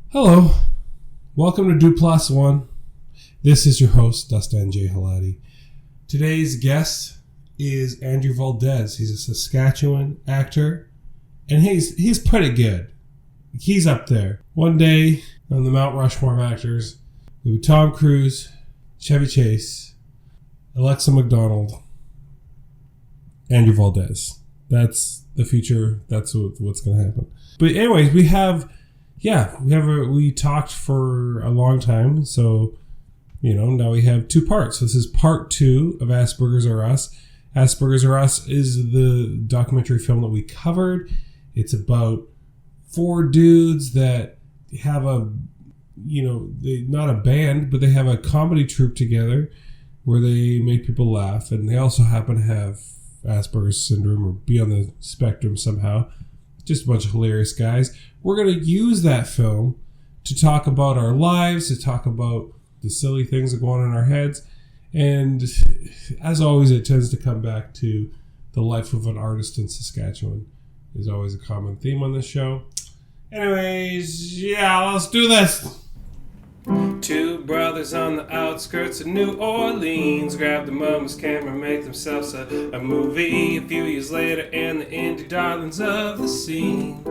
Hello, welcome to Plass One. This is your host, Dustin J. Halati. Today's guest is Andrew Valdez. He's a Saskatchewan actor, and he's pretty good. He's up there. One day on the Mount Rushmore of actors, there'll be Tom Cruise, Chevy Chase, Alexa McDonald, Andrew Valdez. That's the future. That's what's going to happen. But anyways, we talked for a long time, so, now we have two parts. So this is part 2 of Asperger's or Us. Asperger's or Us is the documentary film that we covered. It's about 4 dudes that have not a band, but they have a comedy troupe together where they make people laugh, and they also happen to have Asperger's syndrome or be on the spectrum somehow. Just a bunch of hilarious guys. We're going to use that film to talk about our lives, to talk about the silly things that go on in our heads. And as always, it tends to come back to the life of an artist in Saskatchewan. Is always a common theme on this show. Anyways, let's do this. 2 brothers on the outskirts of New Orleans grab the mama's camera, make themselves a movie. A few years later, and the indie darlings of the scene.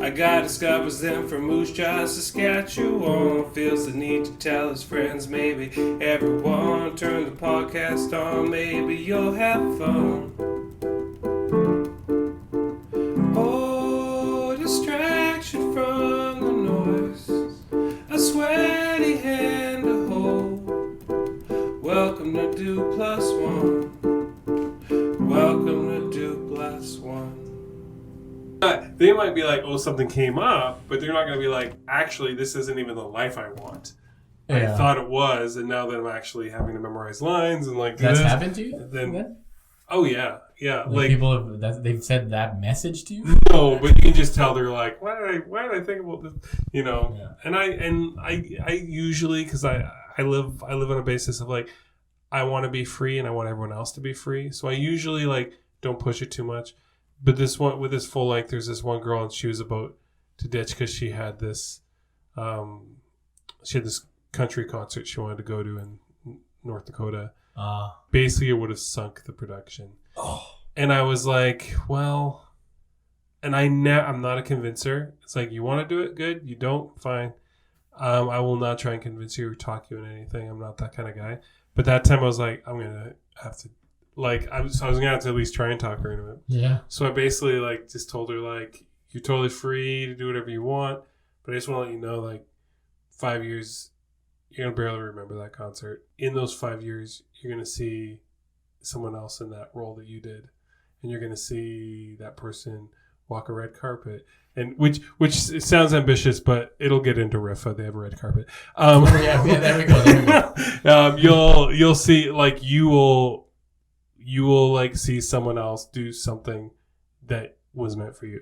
A guy discovers them from Moose Jaw, Saskatchewan. Feels the need to tell his friends, maybe everyone. Turn the podcast on, maybe you'll have fun. Oh, distraction from the noise, a sweaty hand to hold. Welcome to Duplass One. Welcome to Duplass One. They might be like, oh, something came up, but they're not going to be like, actually, this isn't even the life I want. Yeah. I thought it was, and now that I'm actually having to memorize lines and like that's happened to you? Then, oh yeah. Like people they've said that message to you? No, but you can just tell they're like, why did I think about this? Yeah. And I usually, because I live on a basis of like, I want to be free and I want everyone else to be free. So I usually like don't push it too much. But this one, with this full length, there's this one girl and she was about to ditch because she had this country concert she wanted to go to in North Dakota. Basically, it would have sunk the production. Oh. And I was like, well, and I'm not a convincer. It's like, you want to do it, good. You don't, fine. I will not try and convince you or talk you into anything. I'm not that kind of guy. But that time I was like, I'm gonna have to. Like, I was gonna have to at least try and talk her into it. Yeah. So I basically like just told her like, you're totally free to do whatever you want, but I just want to let you know, like, 5 years, you're gonna barely remember that concert. In those 5 years, you're gonna see someone else in that role that you did, and you're gonna see that person walk a red carpet, and which it sounds ambitious, but it'll get into RIFA. They have a red carpet. There we go. You'll see, like, you will like see someone else do something that was meant for you.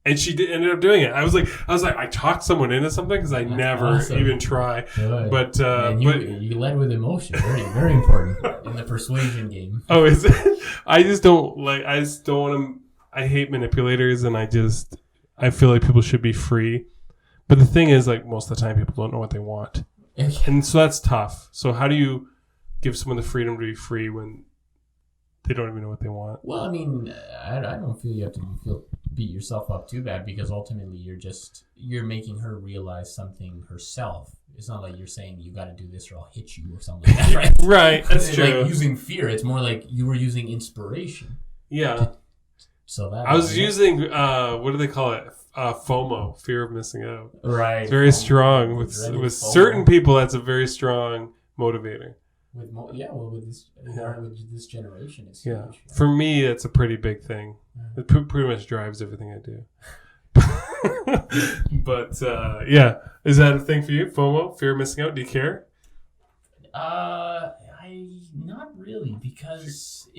And she ended up doing it. I was like, I talked someone into something because I never even try. Good. But you led with emotion. Very, very important in the persuasion game. Oh, is it? I just don't want to. I hate manipulators, and I feel like people should be free. But the thing is, like, most of the time, people don't know what they want, and so that's tough. So how do you give someone the freedom to be free when they don't even know what they want? Well, I mean, I don't feel you have to beat yourself up too bad, because ultimately you're making her realize something herself. It's not like you're saying you got to do this or I'll hit you or something like that, right? Right, that's true. Like using fear, it's more like you were using inspiration. Yeah. So that I was using what do they call it? FOMO, fear of missing out. Right. It's very strong with certain people. That's a very strong motivator. With this generation, it's huge. Right? For me, it's a pretty big thing. It pretty much drives everything I do. But is that a thing for you? FOMO, fear of missing out? Do you care? Not really, because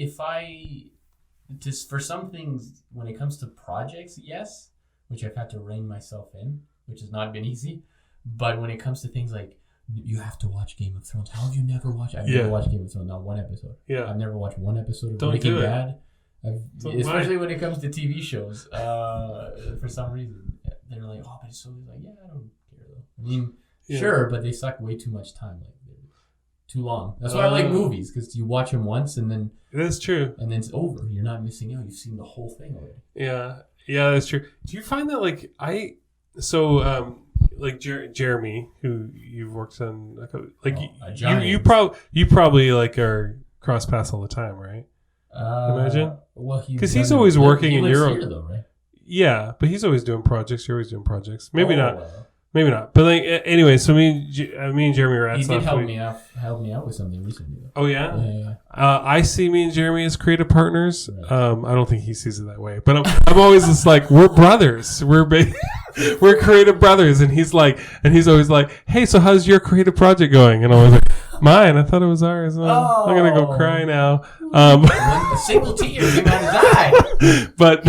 for some things, when it comes to projects, yes, which I've had to rein myself in, which has not been easy. But when it comes to things like, you have to watch Game of Thrones. How have you never watched? I've never watched Game of Thrones, not one episode. Yeah. I've never watched one episode of Breaking Bad. Especially when it comes to TV shows. For some reason, they're like, "Oh, but it's so." Like, yeah, I don't care though. I mean, sure, but they suck way too much time. Like, they're too long. That's why I like movies, because you watch them once and then that's true. And then it's over. You're not missing out. You've seen the whole thing already. Yeah, that's true. Do you find that like Jeremy, who you've worked on, you probably like are cross paths all the time, right? Imagine. Well, because he's always working in Europe, here, though, right? Yeah, but he's always doing projects. You're always doing projects. Maybe not. Maybe not. But like anyway, so me and Jeremy Ratzlaff. He did help me out with something recently. Oh yeah. Yeah. I see me and Jeremy as creative partners. Right. I don't think he sees it that way, but I'm always just like, we're brothers. We're creative brothers, and he's always like, hey, so how's your creative project going? And I was like, mine. I thought it was ours. I'm gonna go cry now. A single tear, you're gonna die. But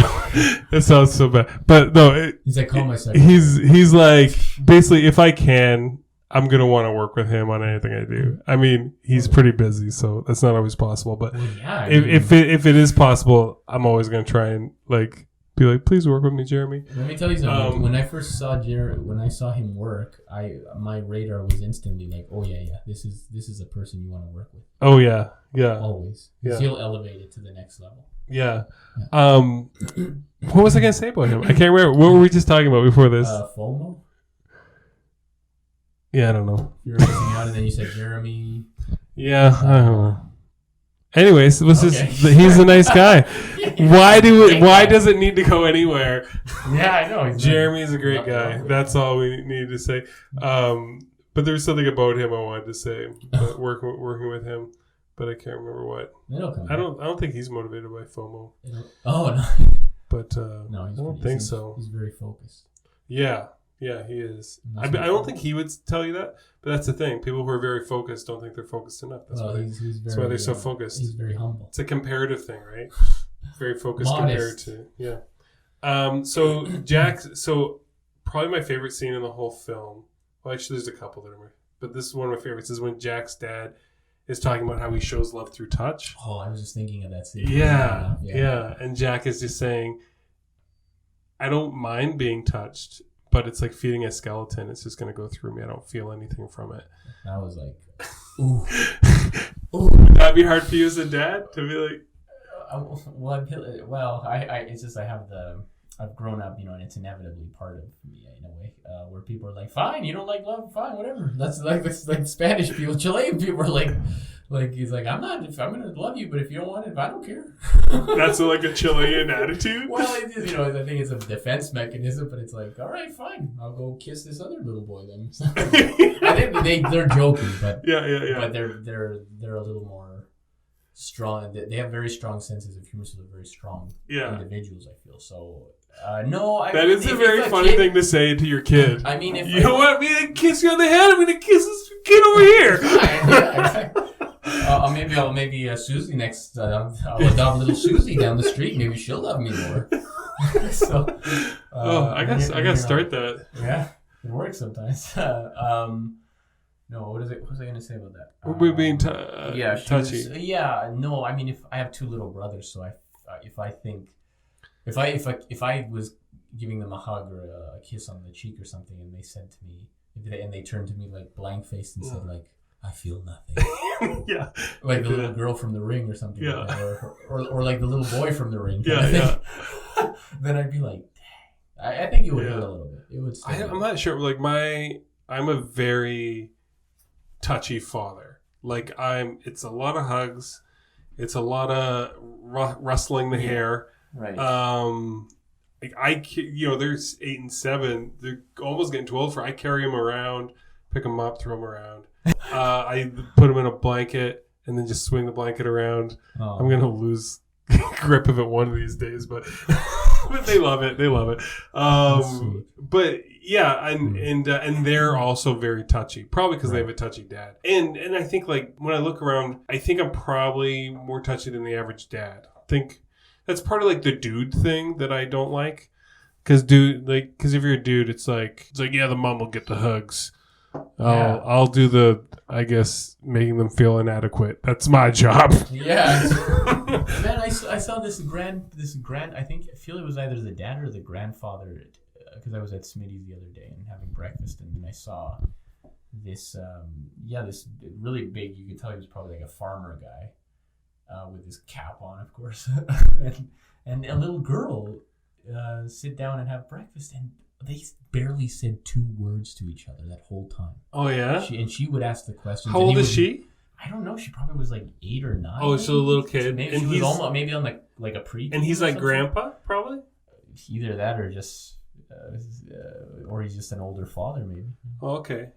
it sounds so bad. But no, he's like, call my second. He's like, basically, if I can, I'm gonna want to work with him on anything I do. I mean, he's pretty busy, so that's not always possible. But if it is possible, I'm always gonna try and like be like, please work with me, Jeremy. Let me tell you something. When I first saw when I saw him work, my radar was instantly like, oh yeah, this is a person you want to work with. Oh yeah. Always. Yeah. He'll elevate it to the next level. Yeah. What was I gonna say about him? I can't remember. What were we just talking about before this? FOMO. Yeah, I don't know. You were missing out, and then you said Jeremy. Yeah, I don't know. Anyways, he's a nice guy. Why does it need to go anywhere? Yeah, I know. Jeremy's a great guy. That's all we need to say. But there's something about him I wanted to say. But working with him, but I can't remember what. I don't think he's motivated by FOMO. Oh no. But no, I don't think so. He's very focused. Yeah, he is. I don't think he would tell you that, but that's the thing. People who are very focused don't think they're focused enough. That's why they're so focused. He's very humble. It's a comparative thing, right? Very focused compared to So So probably my favorite scene in the whole film. Well, actually, there's a couple that are, but this is one of my favorites. Is when Jack's dad is talking about how he shows love through touch. Oh, I was just thinking of that scene. Yeah. And Jack is just saying, I don't mind being touched, but it's like feeding a skeleton. It's just going to go through me. I don't feel anything from it. I was like, ooh. Would that be hard for you as a dad to be like? It's just I've grown up, and it's inevitably part of me in a way, where people are like, fine, you don't like love, fine, whatever. That's like Spanish people, Chilean people are like he's like, I'm gonna love you, but if you don't want it, I don't care. That's like a Chilean attitude. Well, it is, I think it's a defense mechanism, but it's like, all right, fine, I'll go kiss this other little boy then. I think they're joking, but but they're a little more strong. They have very strong senses of humor, so they're very strong individuals, I feel. So that is a very funny thing to say to your kid. I mean, if you don't want me to kiss you on the head, I'm going to kiss this kid over here. Exactly. Maybe Susie next. I'll adopt little Susie down the street. Maybe she'll love me more. I gotta start that. Yeah, it works sometimes. No, what was I going to say about that? We're being touchy. I mean, if I have two little brothers, so if I was giving them a hug or a kiss on the cheek or something, and they said to me, and they turned to me like blank faced and said like, I feel nothing. Yeah. Like the little girl from The Ring or something like that, or like the little boy from The Ring. Yeah. Then I'd be like, dang. I think it would hurt a little bit. It would. I'm not sure. Like I'm a very touchy father. Like it's a lot of hugs. It's a lot of rustling the hair. Right. There's 8 and 7. They're almost getting too old for. I carry them around, pick them up, throw them around. I put them in a blanket and then just swing the blanket around. Oh. I'm gonna lose grip of it one of these days, but they love it. They love it. But yeah, and they're also very touchy, probably because they have a touchy dad. And I think like when I look around, I think I'm probably more touchy than the average dad. I think that's part of like the dude thing that I don't like. Because if you're a dude, it's like yeah, the mom will get the hugs. I'll do the, I guess, making them feel inadequate. That's my job. Yeah. Man, I saw this grand. I feel it was either the dad or the grandfather, because I was at Smitty's the other day and having breakfast, and then I saw this. This really big. You could tell he was probably like a farmer guy, with his cap on, of course, and a little girl sit down and have breakfast, and they barely said 2 words to each other that whole time. Oh yeah. She would ask the questions. How old is she? I don't know. She probably was like 8 or 9. Oh, she's a little kid. So maybe and she was almost maybe on like a pre. And he's like grandpa, probably. Either that or just, or he's just an older father, maybe. Oh, okay.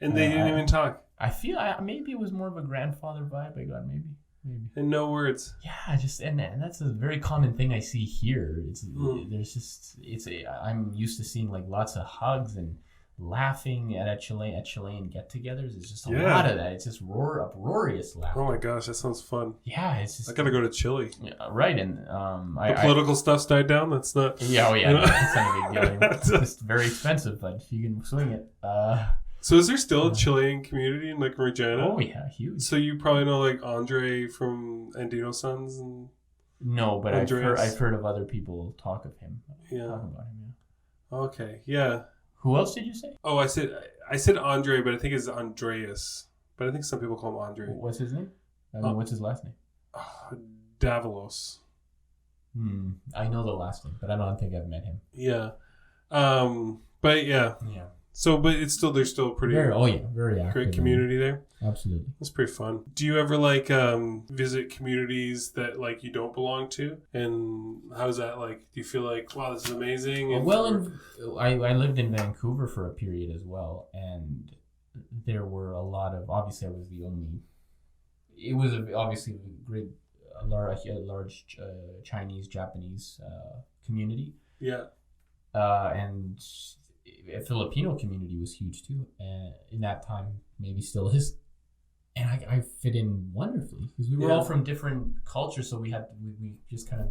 And they didn't even talk. I feel maybe it was more of a grandfather vibe I got, maybe. And no words. Yeah, and that's a very common thing I see here. I'm used to seeing like lots of hugs and laughing at Chilean get-togethers. It's just a lot of that. It's just uproarious laughter. Oh my gosh, that sounds fun. Yeah, it's just. I gotta go to Chile. Yeah, right, and the political stuff's died down. That's not. Yeah, oh yeah, that's not a big deal. It's just very expensive, but if you can swing it. So is there still a Chilean community in like Regina? Oh yeah, huge. So you probably know like Andre from Andino Sons and. No, but I've heard of other people talk of him. Yeah. Talk about him. Yeah. Okay. Yeah. Who else did you say? Oh, I said Andre, but I think it's Andreas. But I think some people call him Andre. What's his name? What's his last name? Davalos. I know the last name, but I don't think I've met him. Yeah. But yeah. Yeah. So, but there's still a pretty very active, great community there. Absolutely. It's pretty fun. Do you ever like visit communities that like you don't belong to? And how's that like? Do you feel like, wow, this is amazing? I lived in Vancouver for a period as well, and there were a lot of, obviously I was the only, it was obviously a large Chinese, Japanese community. Yeah. And a Filipino community was huge too, and in that time maybe still is, and I fit in wonderfully because we were all from different cultures, so we just kind of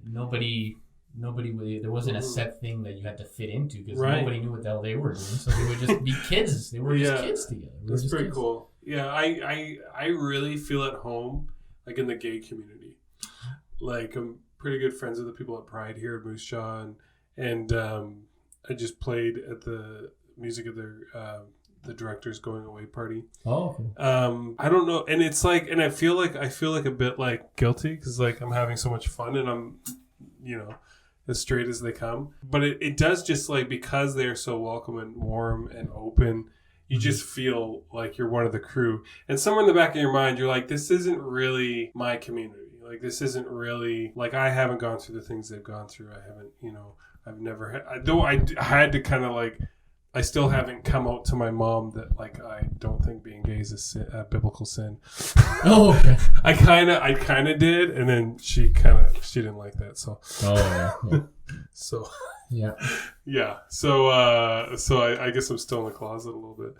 nobody there wasn't a set thing that you had to fit into because nobody knew what the hell they were doing, so they would just be kids. They were just kids together. That's pretty cool. Yeah, I really feel at home like in the gay community. Like I'm pretty good friends with the people at Pride here at Moose Jaw, and I just played at the music of their the director's going away party. Oh, okay. I don't know, and it's like, and I feel like a bit like guilty because like I'm having so much fun and I'm, as straight as they come. But it does just like, because they're so welcome and warm and open, you just feel like you're one of the crew. And somewhere in the back of your mind, you're like, this isn't really my community. Like this isn't really like, I haven't gone through the things they've gone through. I haven't, I've never had, though I had to kind of like, I still haven't come out to my mom that like, I don't think being gay is a biblical sin. Oh, okay. I kind of did. And then she didn't like that. So, so yeah. Yeah. So I guess I'm still in the closet a little bit.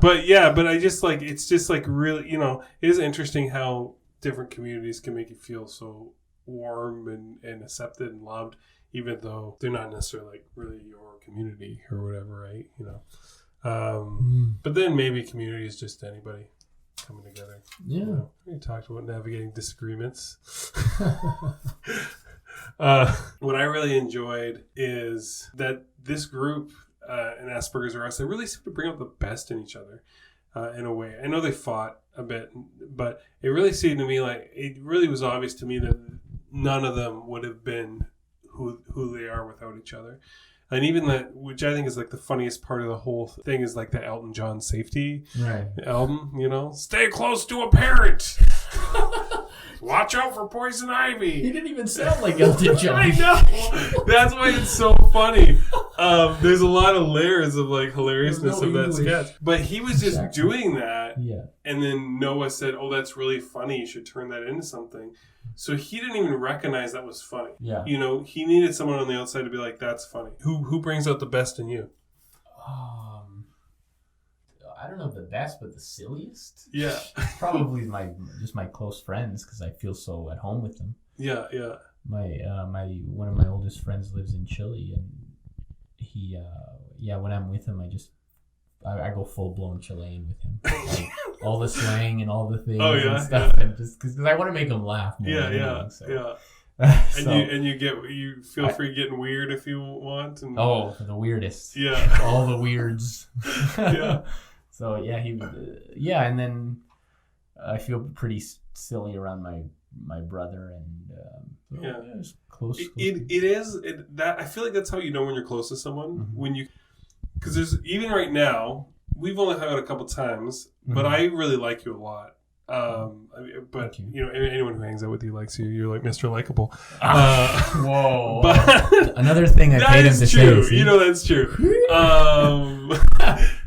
But I just like, it's just like really, it is interesting how different communities can make you feel so warm and accepted and loved, even though they're not necessarily like really your community or whatever, right? But then maybe community is just anybody coming together. Yeah. We talked about navigating disagreements. What I really enjoyed is that this group in Asperger's or Us, they really seem to bring out the best in each other in a way. I know they fought a bit, but it really seemed to me like it really was obvious to me that none of them would have been who they are without each other. And even that, which I think is like the funniest part of the whole thing, is like the Elton John Safety album, Stay close to a parent. Watch out for poison ivy. He didn't even sound like Elton John. I know. That's why it's so funny. There's a lot of layers of like hilariousness of that sketch. But he was just doing that. Yeah. And then Noah said, "Oh, that's really funny. You should turn that into something." So he didn't even recognize that was funny. Yeah. He needed someone on the outside to be like, "That's funny." Who brings out the best in you? I don't know the best, but the silliest. Yeah. Probably my close friends, because I feel so at home with them. Yeah, yeah. One of my oldest friends lives in Chile, and he when I'm with him, I just I go full blown Chilean with him. Like, all the slang and all the things and stuff, and just because I want to make him laugh more. And you feel free getting weird if you want. And the weirdest. Yeah. All the weirds. Yeah. So and then I feel pretty silly around my brother and it's close. It is that I feel like that's how you know when you're close to someone when you, because there's even right now we've only hung out a couple times, but I really like you a lot. But you know, anyone who hangs out with you likes you. You're like Mr. Likeable. Whoa! But another thing I paid him to true. say. You know that's true.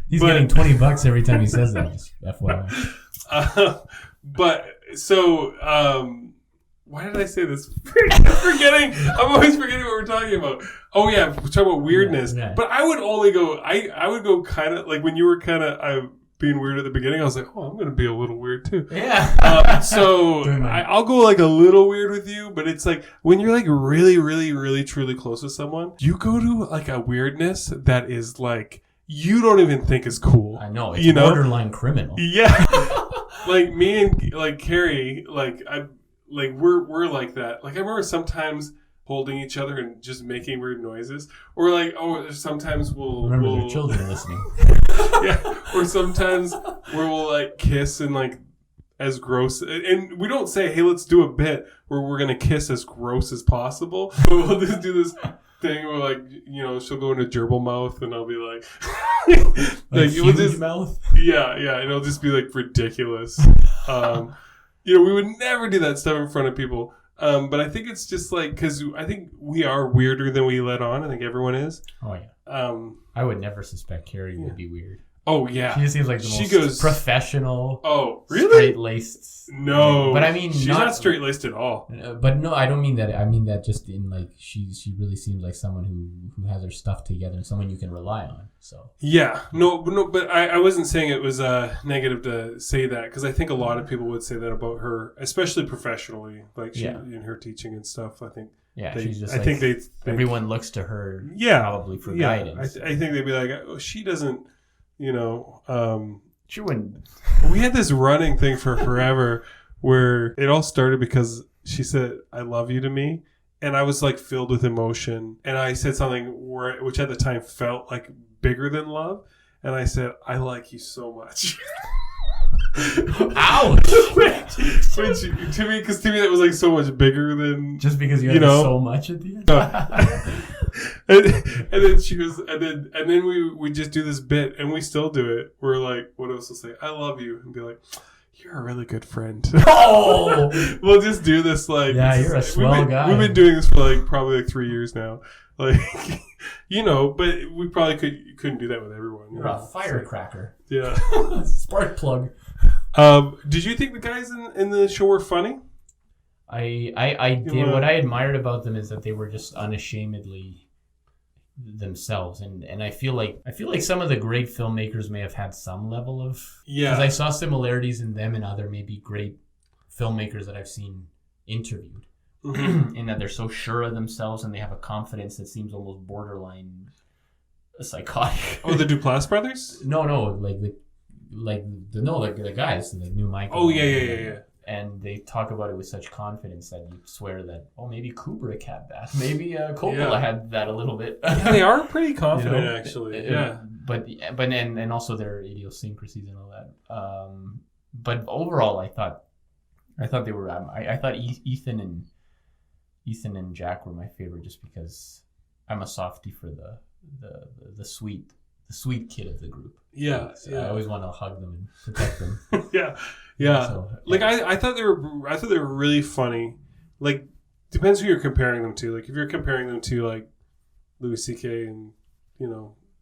He's getting $20 every time he says that. Just FYI. But so, why did I say this? I'm always forgetting what we're talking about. Oh yeah, we're talking about weirdness. Yeah. But I would only go. I would go kind of like when you were kind of being weird at the beginning. I was like, oh, I'm going to be a little weird too. Yeah. So I'll go like a little weird with you, but it's like when you're like really, really, really, truly close with someone, you go to like a weirdness that is like you don't even think is cool. I know. It's borderline criminal. Yeah. Like me and like Carrie, like we're like that. Like I remember sometimes holding each other and just making weird noises, or like sometimes we'll remember their children listening. Yeah, or sometimes where we'll like kiss and like as gross, and we don't say, hey, let's do a bit where we're gonna kiss as gross as possible. But we'll just do this thing where like, you know, she'll go into gerbil mouth and I'll be like like huge just, mouth. Yeah, and it'll just be like ridiculous. You know, we would never do that stuff in front of people. But I think it's just like, because I think we are weirder than we let on. I think everyone is. Oh, yeah. I would never suspect Carrie would be weird. Oh, yeah. She just seems like the most professional. Oh, really? Straight-laced. No. But I mean, she's not straight-laced at all. But no, I don't mean that. I mean that just in like, she really seems like someone who has her stuff together and someone you can rely on. So. Yeah. No, but I wasn't saying it was negative to say that, because I think a lot of people would say that about her, especially professionally, like in her teaching and stuff. I think. Yeah, she's just. I think they everyone looks to her. Probably for guidance. I think they'd be like, oh, she doesn't. You know, she wouldn't. We had this running thing for forever where it all started because she said, I love you to me. And I was like filled with emotion. And I said something which at the time felt like bigger than love. And I said, I like you so much. Ouch! which to me, because to me that was like so much bigger than just because you had so much at the end. And then she was, and then we just do this bit, and we still do it. We're like, what else will say? I love you, and be like, you're a really good friend. Oh, we'll just do this like, you're a swell guy. We've been doing this for like probably like 3 years now, like you know. But we probably couldn't do that with everyone. You're a firecracker. Yeah, spark plug. Did you think the guys in the show were funny? I did. What I admired about them is that they were just unashamedly themselves, and I feel like some of the great filmmakers may have had some level of because I saw similarities in them and other maybe great filmmakers that I've seen interviewed, in that they're so sure of themselves and they have a confidence that seems almost borderline psychotic. Oh, the Duplass brothers? No, the guys, the new Michael. Oh yeah. And they talk about it with such confidence that you swear that, maybe Kubrick had that. Maybe Coppola had that a little bit. Yeah, they are pretty confident, actually. Yeah. But also their idiosyncrasies and all that. But overall, I thought they were. I thought Ethan and Jack were my favorite, just because I'm a softie for the sweet kid of the group. Yeah. I always want to hug them and protect them. Yeah. So, like I thought they were really funny. Like, depends who you're comparing them to. Like if you're comparing them to like Louis C.K. and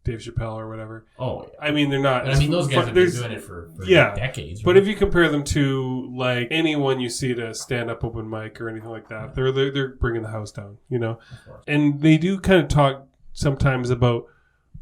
Dave Chappelle or whatever. Oh, yeah. I mean they're not. But, those guys have been doing it for decades. Right? But if you compare them to like anyone you see at a stand-up open mic or anything like that, they're bringing the house down. And they do kind of talk sometimes about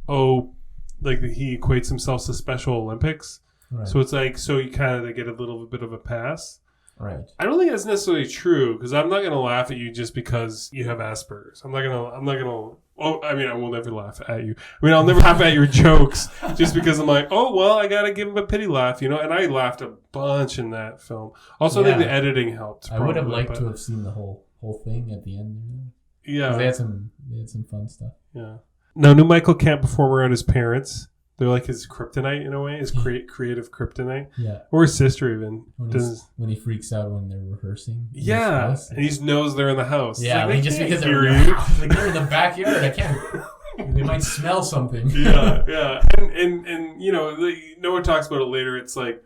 like he equates himself to Special Olympics. Right. So it's like, so you kind of get a little bit of a pass. Right. I don't think that's necessarily true, because I'm not going to laugh at you just because you have Asperger's. I'm not gonna. Oh, I mean, I will never laugh at you. I mean, I'll never laugh at your jokes just because I'm like, oh, well, I got to give him a pity laugh, And I laughed a bunch in that film. Also, I think the editing helped. I would have liked to have seen the whole thing at the end. Yeah. They had some fun stuff. Yeah. Now, New Michael can't perform around his parents. They're like his kryptonite in a way, his creative kryptonite. Yeah. Or his sister even. When he freaks out when they're rehearsing. Yeah. And he knows they're in the house. Yeah, like, just because they're in the backyard. I can't. They might smell something. Yeah. And Noah talks about it later. It's like,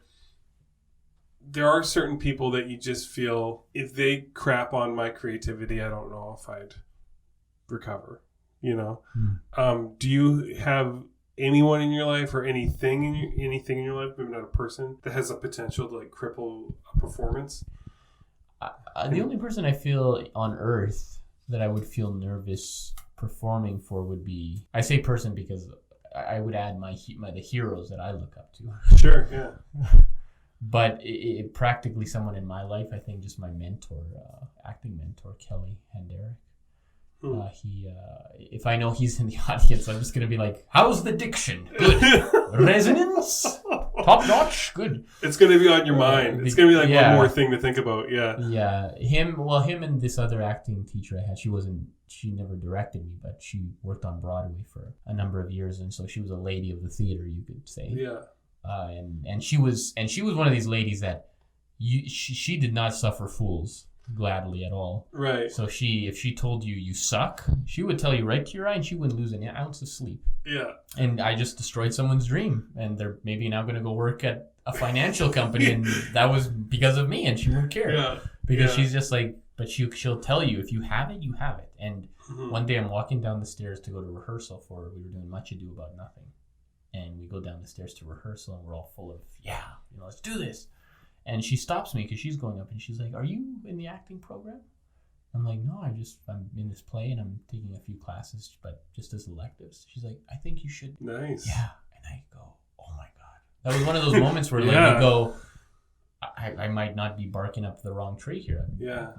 there are certain people that you just feel, if they crap on my creativity, I don't know if I'd recover, Do you have anyone in your life or anything in your life, maybe not a person, that has a potential to like cripple a performance? The only person I feel on earth that I would feel nervous performing for would be, I say person because I would add the heroes that I look up to. Sure, yeah. But it practically someone in my life, I think just my mentor, acting mentor, Kelly Henderick. If I know he's in the audience, I'm just going to be like, how's the diction? Good. Resonance? Top notch? Good. It's going to be on your mind. It's going to be like one more thing to think about. Yeah. Yeah. Him and this other acting teacher I had, she never directed me, but she worked on Broadway for a number of years. And so she was a lady of the theater, you could say. Yeah. And she was one of these ladies that she did not suffer fools gladly at all. Right. So if she told you suck, she would tell you right to your eye, and she wouldn't lose an ounce of sleep. Yeah. And I just destroyed someone's dream, and they're maybe now going to go work at a financial company, and that was because of me, and she won't care. Yeah. Because she's just like, but she'll tell you, if you have it, you have it. And one day I'm walking down the stairs to go to rehearsal we were doing Much Ado About Nothing. And we go down the stairs to rehearsal, and we're all full of, let's do this. And she stops me because she's going up, and she's like, are you in the acting program? I'm like, no, I'm in this play, and I'm taking a few classes, but just as electives. She's like, I think you should. Nice. Yeah. And I go, oh my God. That was one of those moments where you go, I might not be barking up the wrong tree here.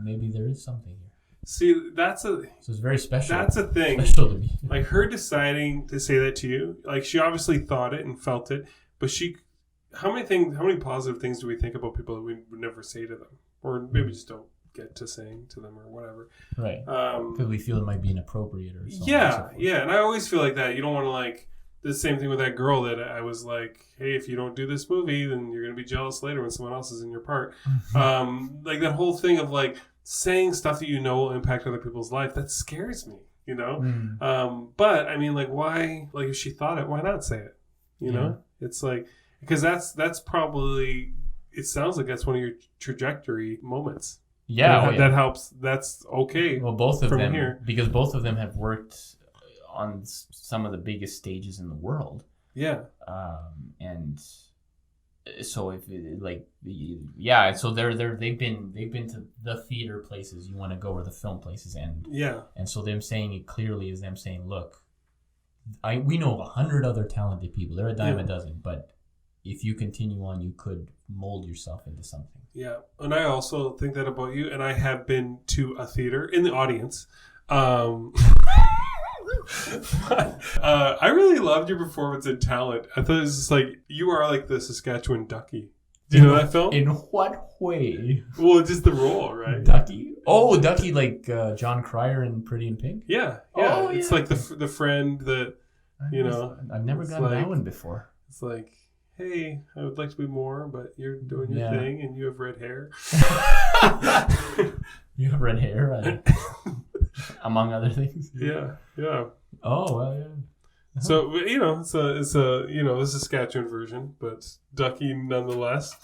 Maybe there is something here. See, so it's very special. That's a thing. Special to me. Like her deciding to say that to you, like she obviously thought it and felt it, but how many positive things do we think about people that we would never say to them, or maybe just don't get to saying to them or whatever? Right. Because we feel it might be inappropriate or something. Yeah, and I always feel like that. You don't want to like the same thing with that girl that I was like, hey, if you don't do this movie, then you're gonna be jealous later when someone else is in your part. Like that whole thing of like saying stuff that will impact other people's life, that scares me, but I mean, like, why, like, if she thought it, why not say it, know? It's like, because that's probably, it sounds like that's one of your trajectory moments. That helps. That's okay. Well, both of them, here. Because both of them have worked on some of the biggest stages in the world. Yeah. And so so they've been to the theater places you want to go, or the film places, and so them saying it clearly is them saying, look, we know 100 other talented people. They're a dime a dozen, but if you continue on, you could mold yourself into something. Yeah, and I also think that about you. And I have been to a theater in the audience. I really loved your performance in Talent. I thought it was just like, you are like the Saskatchewan Ducky. Do you know that film? In what way? Well, just the role, right? Ducky? Oh, Ducky, like John Cryer in Pretty in Pink? Yeah. Oh, it's like the friend that, I've never gotten that one before. It's like, hey, I would like to be more, but you're doing your thing, and you have red hair. You have red hair, among other things. Yeah. Oh, well, yeah. So, it's a Saskatchewan version, but Ducky nonetheless.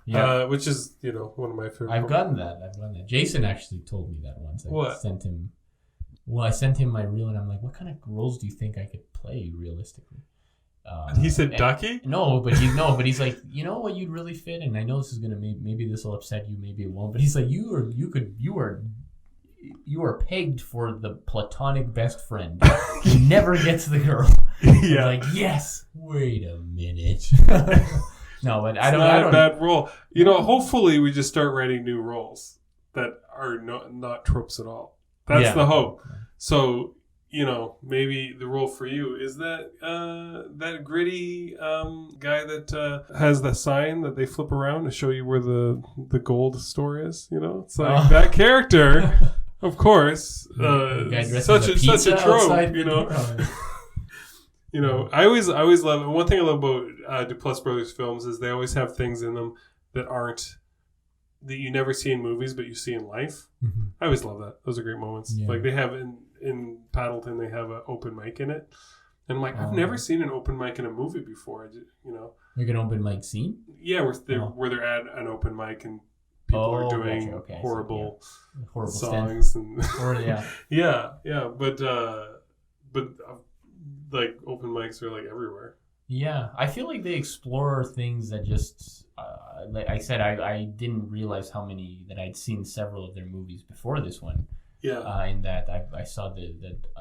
Yeah. Which is, one of my favorite. I've gotten that. Jason actually told me that once. What? I sent him my reel, and I'm like, what kind of roles do you think I could play realistically? He said Ducky? No, but he's like, you know what you'd really fit, and I know this is gonna maybe this will upset you, maybe it won't, but he's like, you are pegged for the platonic best friend who never gets the girl. Yeah. Like, yes. Wait a minute. No, but I don't. Not a bad role. Hopefully we just start writing new roles that are not tropes at all. That's the hope. So, maybe the role for you is that gritty guy that has the sign that they flip around to show you where the gold store is. It's like that character, of course. Such a trope. I always love. One thing I love about Duplass Brothers films is they always have things in them that you never see in movies, but you see in life. Mm-hmm. I always love that. Those are great moments. Yeah. Like they have in Paddleton, they have an open mic in it. And I'm like, I've never seen an open mic in a movie before. Like an open mic scene? Yeah, where they're at an open mic and people are doing horrible songs. Yeah. But like open mics are like everywhere. Yeah, I feel like they explore things that just, like I said, I didn't realize how many that I'd seen several of their movies before this one. Yeah. In that I saw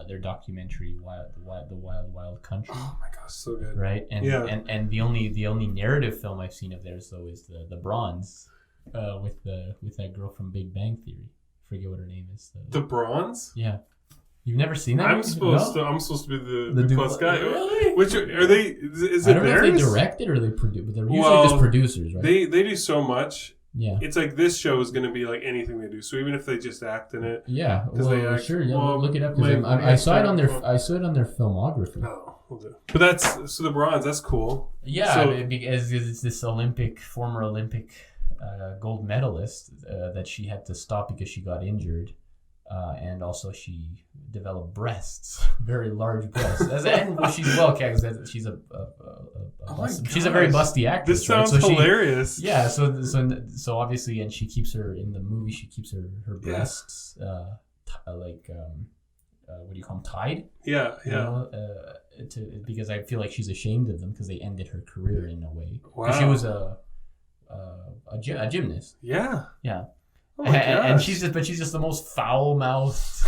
their documentary, the Wild Country. Oh my gosh, so good. Right, and the only narrative film I've seen of theirs though is the Bronze, with that girl from Big Bang Theory. I forget what her name is. The Bronze. Yeah. You've never seen that? I'm supposed to be the Duplass guy. Really? Which are they? Is it I don't know if they directed or they produced, but they're usually just producers, right? They do so much. Yeah. It's like this show is going to be like anything they do. So even if they just act in it, yeah. Well, sure. Yeah, look it up because I saw it on their filmography. Oh, we'll do. But so the Bronze. That's cool. Yeah, so, because it's this former Olympic gold medalist that she had to stop because she got injured. And also she developed breasts, very large breasts. And she's well because she's she's a very busty actress. This sounds hilarious. So obviously, and she keeps her in the movie. She keeps her breasts what do you call them, tied? Yeah. Because I feel like she's ashamed of them because they ended her career in a way. Wow. She was a gymnast. Yeah. Yeah. Oh and she's just the most foul-mouthed.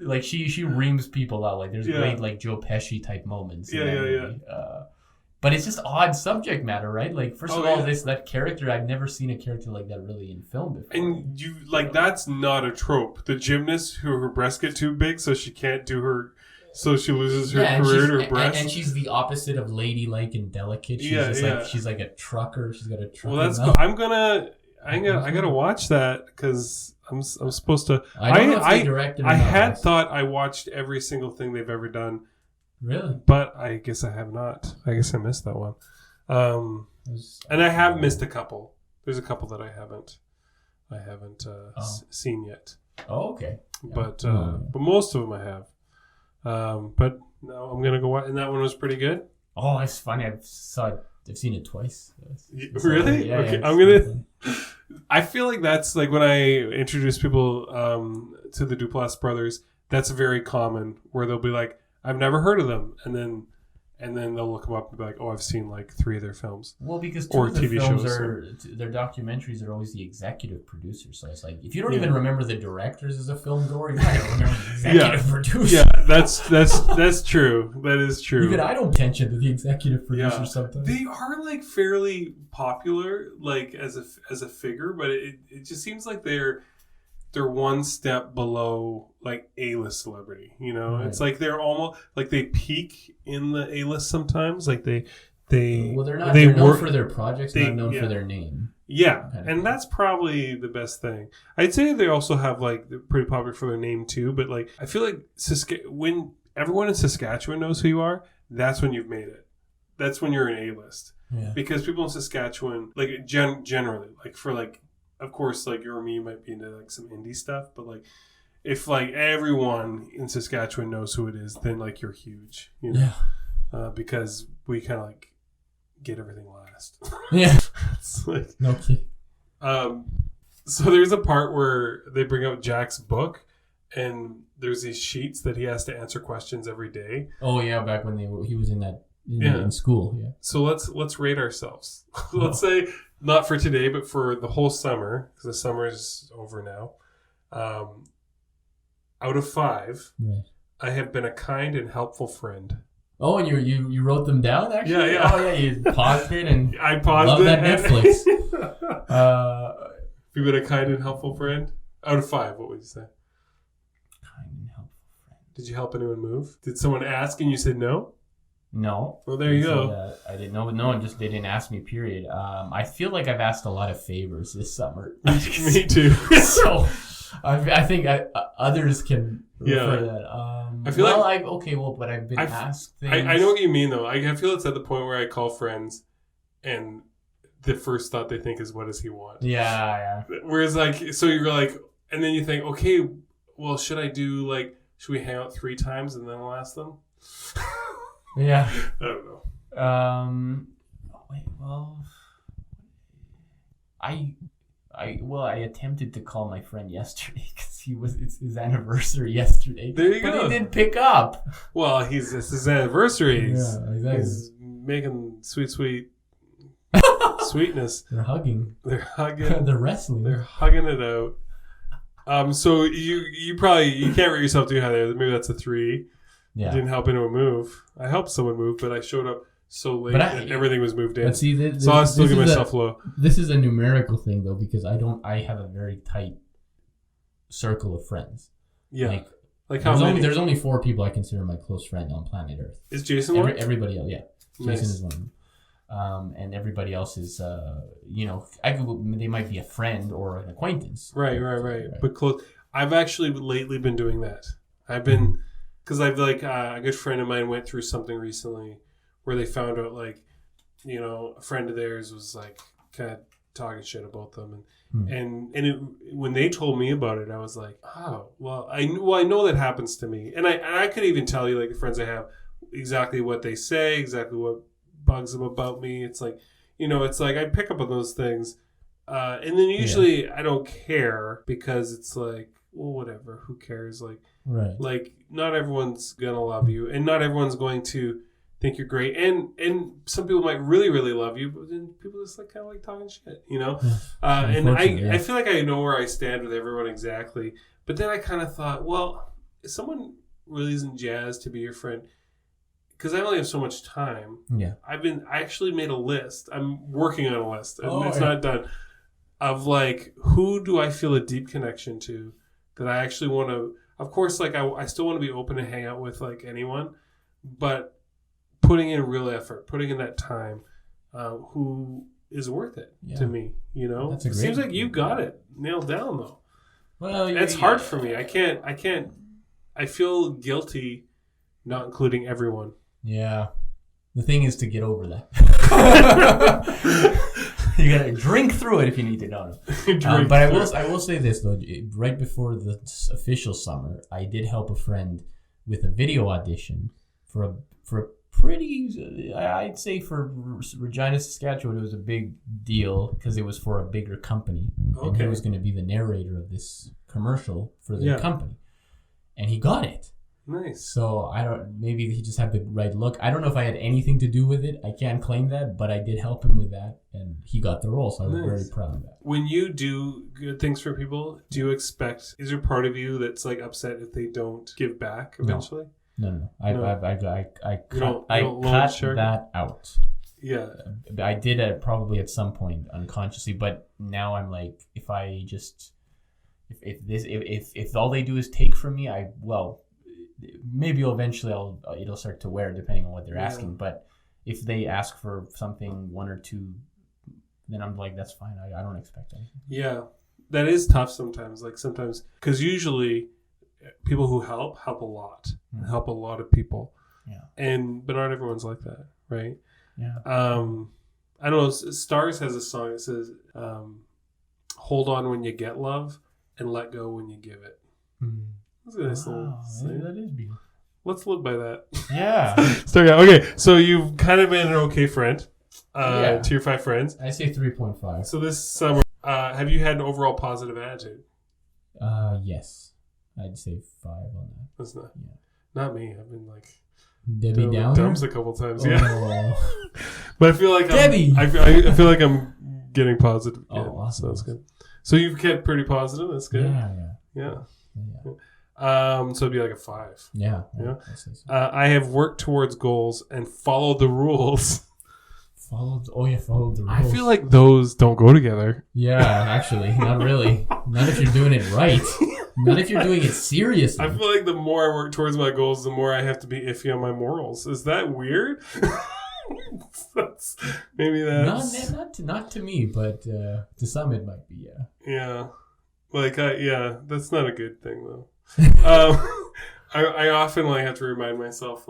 Like she reams people out. Like there's great like Joe Pesci type moments. Yeah. But it's just odd subject matter, right? Like first of all, that character, I've never seen a character like that really in film before. And you that's not a trope. The gymnast who her breasts get too big, so she can't do her. So she loses her career to her breasts. And she's the opposite of ladylike and delicate. She's like a trucker. She's got a trucker. Well, that's cool. I gotta watch that because I'm supposed to. I don't know if they directed it. I had thought I watched every single thing they've ever done. Really? But I guess I have not. I guess I missed that one. And I have missed a couple. There's a couple that I haven't seen yet. Oh, okay. But most of them I have. But no, I'm gonna go watch. And that one was pretty good. Oh, it's funny. I've seen it twice. Really? Yeah, okay. I'm gonna. I feel like that's like when I introduce people to the Duplass brothers. That's very common where they'll be like, "I've never heard of them," and then they'll look them up and be like, "Oh, I've seen like 3 of their films." Well, because two of the TV films their documentaries are always the executive producers. So it's like if you don't even remember the directors as a film goer, you're not gonna remember the executive producer. Yeah, that's true. That is true. Even I don't mention to the executive producer sometimes. They are like fairly popular, like as a figure, but it just seems like they're one step below like A-list celebrity, Right. It's like they're almost like they peak in the A-list sometimes. Like they're known for their projects, not known for their name. Yeah, and that's probably the best thing. I'd say they also have like they're pretty popular for their name too, but like I feel like when everyone in Saskatchewan knows who you are, that's when you've made it. That's when you're an A-list. Yeah. Because people in Saskatchewan, like generally, like for like, of course, like you or me might be into like some indie stuff, but like if like everyone in Saskatchewan knows who it is, then like you're huge, because we kind of like get everything last. Yeah, it's like no kidding. So there's a part where they bring out Jack's book, and there's these sheets that he has to answer questions every day. Oh yeah, back when he was in school. Yeah. So let's rate ourselves. Let's say not for today, but for the whole summer, because the summer is over now. Out of 5, right. I have been a kind and helpful friend. Oh, and you wrote them down actually? Yeah. Oh yeah, you paused it and I paused love it. That Netflix. You've been a kind and helpful friend. Out of 5, what would you say? Kind and helpful friend. Did you help anyone move? Did someone ask and you said no? No. Well, there you go. I didn't know. No one they didn't ask me, period. I feel like I've asked a lot of favors this summer. Me too. So I think others can refer that. I feel but I've been asked things. I know what you mean, though. I feel it's at the point where I call friends and the first thought they think is, what does he want? Yeah. Whereas, like, so you're like, and then you think, okay, well, should we hang out 3 times and then I'll ask them? Yeah. I don't know. I attempted to call my friend yesterday because it's his anniversweetness yesterday. There you go. But he didn't pick up. Well, it's his anniversary. Yeah, exactly. He's making sweet sweetness. They're hugging. They're wrestling. They're hugging it out. So you can't rate yourself too high there. Maybe that's a 3. Yeah. Didn't help anyone move. I helped someone move, but I showed up so late that everything was moved in. But see, so I still give myself low. This is a numerical thing, though, because I have a very tight circle of friends. Yeah. Like how many? There's only 4 people I consider my close friend on planet Earth. Is Jason one? Everybody else, yeah. Nice. Jason is one of them. And everybody else is, they might be a friend or an acquaintance. Right. But close. I've actually lately been doing that. I've been... Because I've a good friend of mine went through something recently where they found out a friend of theirs was like kind of talking shit about them, and when they told me about it, I was like, oh well, I know that happens to me, and I could even tell you, like, the friends I have, exactly what they say, exactly what bugs them about me. It's like, it's like I pick up on those things, and then usually I don't care because it's like, well, whatever, who cares? Like, right. Like, not everyone's gonna love you, and not everyone's going to think you're great, and some people might really, really love you, but then people just kind of like talking shit, and I feel like I know where I stand with everyone exactly, but then I kind of thought, well, if someone really isn't jazzed to be your friend, because I only have so much time. Yeah, I actually made a list. I'm working on a list, and it's not done, of like, who do I feel a deep connection to that I actually want to. Of course, like, I still want to be open to hang out with, like, anyone, but putting in real effort, putting in that time, who is worth it to me, That's a great. Seems like you got it nailed down, though. Well, it's hard for me. I can't. I feel guilty not including everyone. Yeah. The thing is to get over that. You gotta drink through it if you need to know. But I will say this, though. Right before the official summer, I did help a friend with a video audition for a pretty, I'd say for Regina, Saskatchewan, it was a big deal because it was for a bigger company. Okay. And he was going to be the narrator of this commercial for the company. And he got it. Nice. So maybe he just had the right look. I don't know if I had anything to do with it. I can't claim that, but I did help him with that, and he got the role. So I was very proud of that. When you do good things for people, is there part of you that's like upset if they don't give back eventually? No. I cut that out. Yeah. I did it probably at some point unconsciously, but now I'm like, if all they do is take from me, maybe eventually it'll start to wear depending on what they're asking. But if they ask for something 1 or 2, then I'm like, that's fine. I don't expect anything. Yeah, that is tough sometimes. Like sometimes, because usually people who help a lot, help a lot of people. Yeah. But not everyone's like that, right? Yeah. I don't know. Stars has a song that says, "Hold on when you get love, and let go when you give it." Mm. That's a nice little thing. That is beautiful. Let's live by that. Yeah. Okay, so you've kind of been an okay friend to your 5 friends. I say 3.5. So this summer, have you had an overall positive attitude? Yes. I'd say 5 on that. That's not me. I've been like Debbie Downer? Dumps a couple times. Yeah. But I feel like Debbie. I feel like I'm getting positive. Awesome. So that's good. So you've kept pretty positive. That's good. Yeah. So it'd be like a 5. Yeah. I have worked towards goals and followed the rules. Followed the rules. I feel like those don't go together. Yeah, actually, not really. Not if you're doing it right. Not if you're doing it seriously. I feel like the more I work towards my goals, the more I have to be iffy on my morals. Is that weird? Maybe that's... Not to me, but to some it might be, yeah. Yeah. That's not a good thing, though. I often have to remind myself,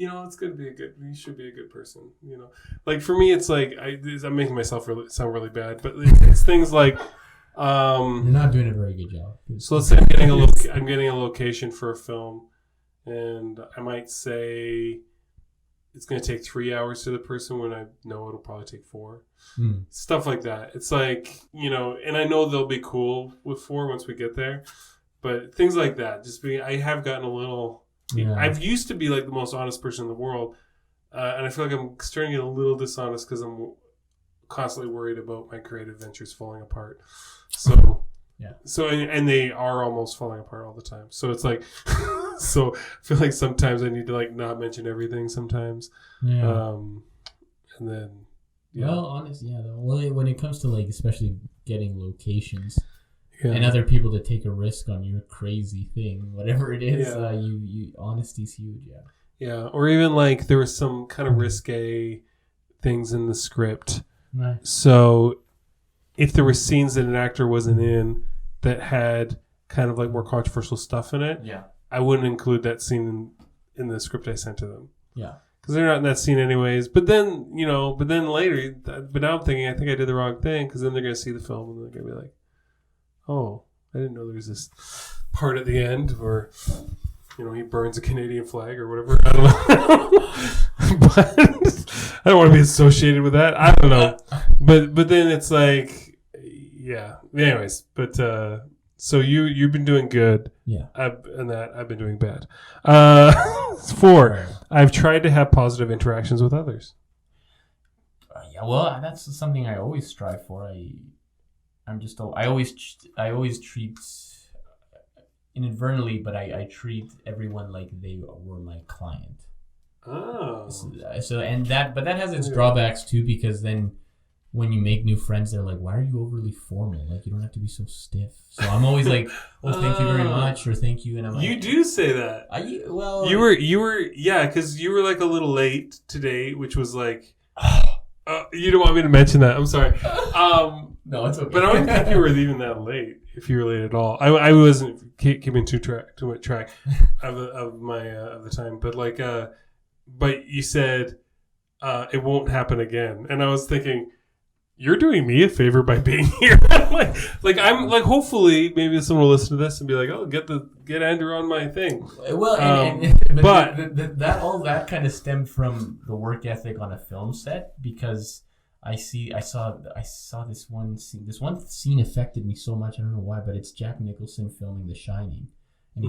it's good to be you should be a good person, Like, for me, it's like, I'm making myself sound really bad, but it's things like... You're not doing a very good job. So let's say I'm getting a location for a film, and I might say it's going to take 3 hours to the person when I know it'll probably take 4. Stuff like that. It's like, and I know they'll be cool with 4 once we get there, but things like that. I have gotten a little... Yeah. I've used to be like the most honest person in the world, and I feel like I'm starting to get a little dishonest because I'm constantly worried about my creative ventures falling apart. So yeah. So and they are almost falling apart all the time. So it's like, so I feel like sometimes I need to not mention everything sometimes. Yeah. And then. Yeah. Well, honestly, yeah. Well, when it comes to especially getting locations. Yeah. And other people to take a risk on your crazy thing, whatever it is, you honesty's huge, yeah. Yeah, or even there was some kind of risque things in the script. Right. So if there were scenes that an actor wasn't in that had kind of more controversial stuff in it, I wouldn't include that scene in the script I sent to them. Yeah. Because they're not in that scene anyways. But then, later, but now I'm thinking, I think I did the wrong thing, because then they're going to see the film and they're going to be like, oh, I didn't know there was this part at the end where, he burns a Canadian flag or whatever. I don't know. But I don't want to be associated with that. I don't know. But then it's yeah. Anyways, but so you've been doing good. Yeah. I've been doing bad. 4, I've tried to have positive interactions with others. Yeah, well, that's something I always strive for. I always treat inadvertently, but I treat everyone like they were my client. Oh. But that has its drawbacks too, because then when you make new friends, they're like, "Why are you overly formal? You don't have to be so stiff." So I'm always like, "Oh, thank you very much," or "Thank you," and I'm like, "You do say that." You were because you were a little late today, which was you don't want me to mention that. I'm sorry. No, it's okay. But I don't think you were even that late, if you were late at all. I wasn't keeping too much track of the time. But but you said it won't happen again, and I was thinking, you're doing me a favor by being here. I'm hopefully maybe someone will listen to this and be like, oh, get Andrew on my thing. Well, but that kind of stemmed from the work ethic on a film set, because I saw this one scene. This one scene affected me so much. I don't know why, but it's Jack Nicholson filming The Shining, and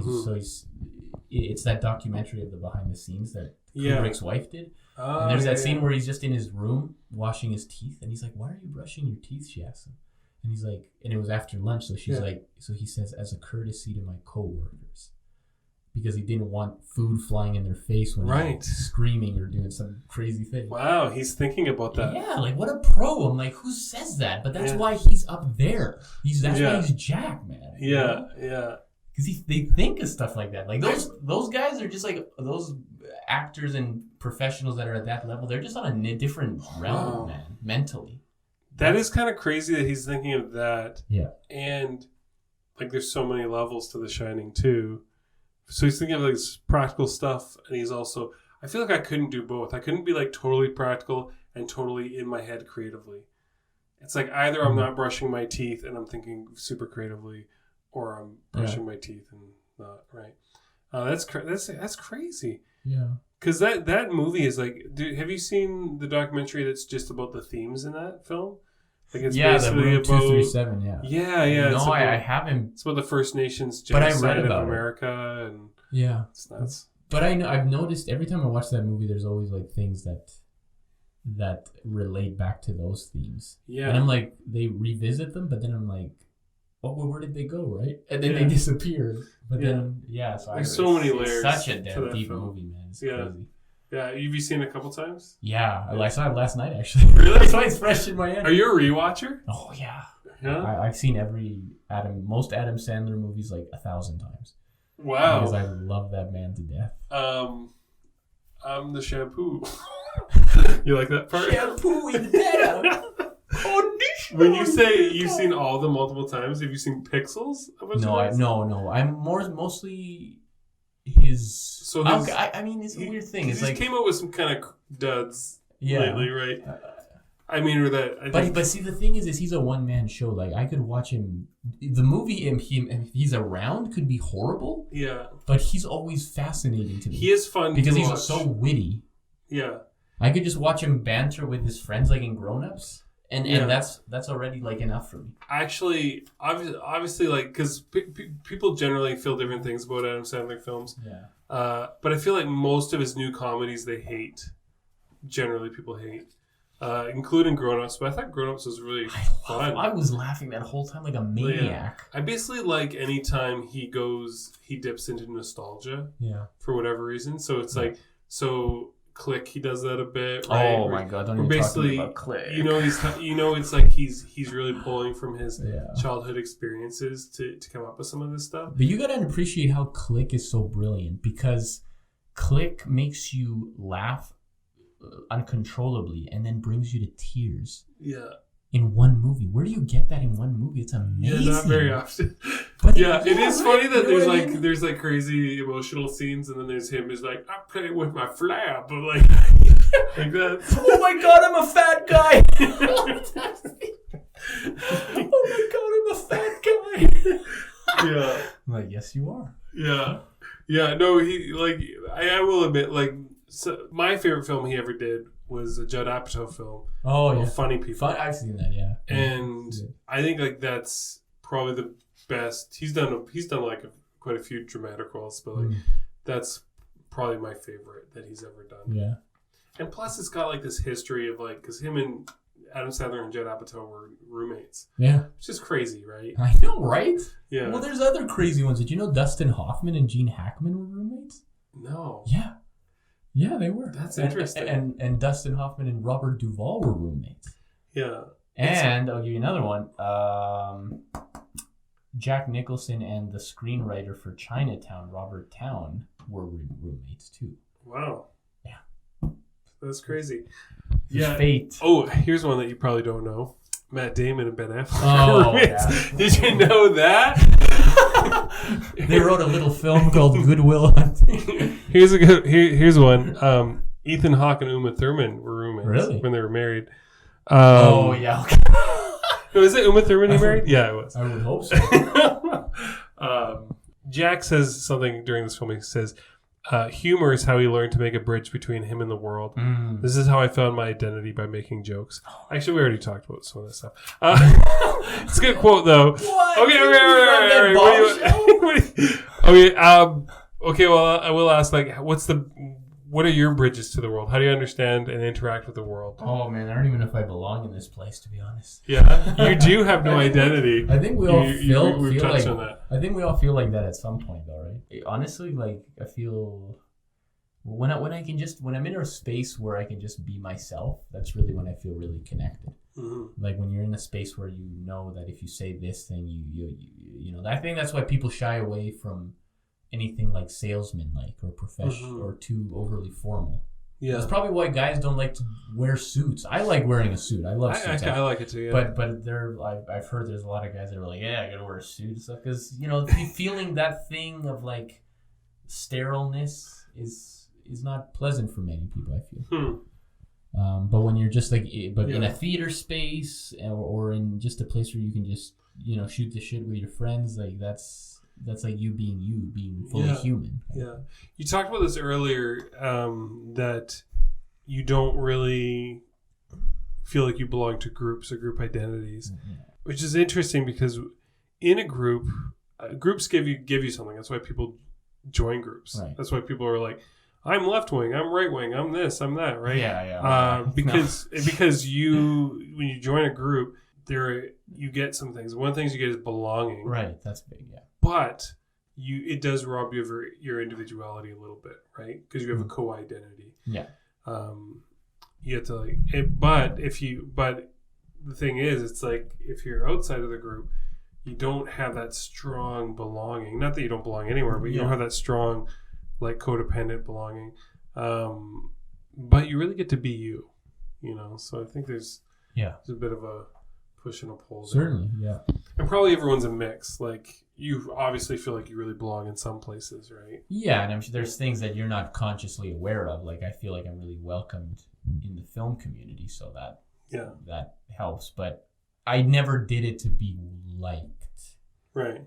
it's that documentary of the behind the scenes that Kubrick's wife did. And there's that scene where he's just in his room washing his teeth, and he's like, "Why are you brushing your teeth?" She asks him, and he's like, and it was after lunch, so she's like, so he says, "As a courtesy to my coworkers," because he didn't want food flying in their face when they're screaming or doing some crazy thing. Wow, he's thinking about that. Yeah, what a pro. I'm like, who says that? But that's why he's up there. That's why he's Jack, man. Yeah, yeah. Because they think of stuff like that. Those guys are just those actors and professionals that are at that level. They're just on a different realm, man, mentally. That is kind of crazy that he's thinking of that. Yeah. And there's so many levels to The Shining too. So he's thinking of this practical stuff, and he's also, I feel like I couldn't do both. I couldn't be totally practical and totally in my head creatively. It's either I'm not brushing my teeth and I'm thinking super creatively, or I'm brushing my teeth and not, right? That's crazy. Yeah. Because that movie is have you seen the documentary that's just about the themes in that film? It's basically the 237, yeah. Yeah, yeah. No, I haven't. It's about the First Nations genocide of America, and it's nuts. But I've noticed every time I watch that movie, there's always things that relate back to those themes. Yeah. And I'm like, they revisit them, but then I'm like, oh, well, where did they go, right? And then they disappear. But then, so there's so many layers. It's such a deep movie, man. It's crazy. Yeah, you've seen it a couple times? Yeah, I saw it last night, actually. Really? That's why it's fresh in my head. Are you a rewatcher? Oh, yeah. Yeah? I've seen most Adam Sandler movies like 1,000 times. Wow. Because I love that man to death. I'm the shampoo. You like that part? Shampoo is better. When you say you've seen all of them multiple times, have you seen Pixels? No. I'm mostly his. So I mean, it's a weird thing. It's like came out with some kind of duds lately, right? But see, the thing is he's a one-man show. Like, I could watch him. The movie, if he's around, could be horrible. Yeah. But he's always fascinating to me. He is fun because to he's watch. So witty. Yeah. I could just watch him banter with his friends, like in Grown Ups, and that's already like enough for me. Actually, obviously, like, because people generally feel different things about Adam Sandler films. Yeah. But I feel like most of his new comedies they hate. Generally, people hate. Including Grown Ups, but I thought Grown Ups was really fun. I was laughing that whole time like a maniac. Yeah. I basically like anytime he dips into nostalgia. Yeah. For whatever reason. So it's like, Click, he does that a bit. Right? Oh my god! Don't even talk to me about Click. It's like he's really pulling from his childhood experiences to come up with some of this stuff. But you gotta appreciate how Click is so brilliant because Click makes you laugh uncontrollably and then brings you to tears. Yeah. In one movie. Where do you get that in one movie? It's amazing. Yeah, not very often. But it is funny that there's like crazy emotional scenes and then there's him who's like, I'm playing with my flab, but like that. Oh my god, I'm a fat guy. Oh my god, I'm a fat guy. Yeah. I'm like, yes you are. Yeah. Yeah, no, he like I will admit, like, so my favorite film he ever did was a Judd Apatow film. Oh yeah, Funny People. I've seen that, yeah. And I think like that's probably the best. He's done like quite a few dramatic roles, but like that's probably my favorite that he's ever done. Yeah. And plus, it's got like this history of like because him and Adam Sandler and Judd Apatow were roommates. Yeah. It's just crazy, right? I know, right? Yeah. Well, there's other crazy ones. Did you know Dustin Hoffman and Gene Hackman were roommates? No. Yeah. Yeah, they were. That's interesting. And Dustin Hoffman and Robert Duvall were roommates. Yeah. And I'll give you another one. Jack Nicholson and the screenwriter for Chinatown, Robert Towne, were roommates too. Wow. Yeah. That's crazy. Yeah. Fate. Oh, here's one that you probably don't know. Matt Damon and Ben Affleck. Oh, yeah. Did you know that? They wrote a little film called Good Will Hunting. Here's one. Ethan Hawke and Uma Thurman were roommates when they were married. Oh yeah. Okay. Was it Uma Thurman who married? Yeah, it was. I would hope so. Jack says something during this film. He says, humor is how he learned to make a bridge between him and the world. This is how I found my identity, by making jokes. Actually, we already talked about some of this stuff. It's a good quote, though. What? Okay, well, I will ask, like, what are your bridges to the world? How do you understand and interact with the world? Oh, man, I don't even know if I belong in this place, to be honest. Yeah, you do have no identity. I think we all feel like that. I think we all feel like that at some point, though, right? Honestly, like, I feel when I'm in a space where I can just be myself, that's really when I feel really connected. Mm-hmm. Like when you're in a space where you know that if you say this thing, you know. I think that's why people shy away from anything like salesman-like or professional or too overly formal. Yeah, that's probably why guys don't like to wear suits. I like wearing a suit. I love suits. I like it too. Yeah. But I've heard there's a lot of guys that are like, yeah, I gotta wear a suit and stuff because feeling that thing of like sterileness is not pleasant for many people, I feel. But when you're just like, in a theater space or in just a place where you can just shoot the shit with your friends, like that's like you being fully human. Yeah, you talked about this earlier, that you don't really feel like you belong to groups or group identities, which is interesting because in a group, groups give you something. That's why people join groups. Right. That's why people are like, I'm left wing, I'm right wing, I'm this, I'm that, right? Yeah. Because when you join a group, you get some things. One of the things you get is belonging. Right, that's big, yeah. But it does rob you of your individuality a little bit, right? Because you have a co-identity. Yeah. You have to but the thing is, it's like if you're outside of the group, you don't have that strong belonging. Not that you don't belong anywhere, but you don't have that strong, like, codependent belonging. But you really get to be you, you know. So I think there's a bit of a push and a pull there. Certainly, yeah. And probably everyone's a mix. Like, you obviously feel like you really belong in some places, right? Yeah, and I'm sure there's things that you're not consciously aware of. Like, I feel like I'm really welcomed in the film community, so that helps. But I never did it to be liked. Right.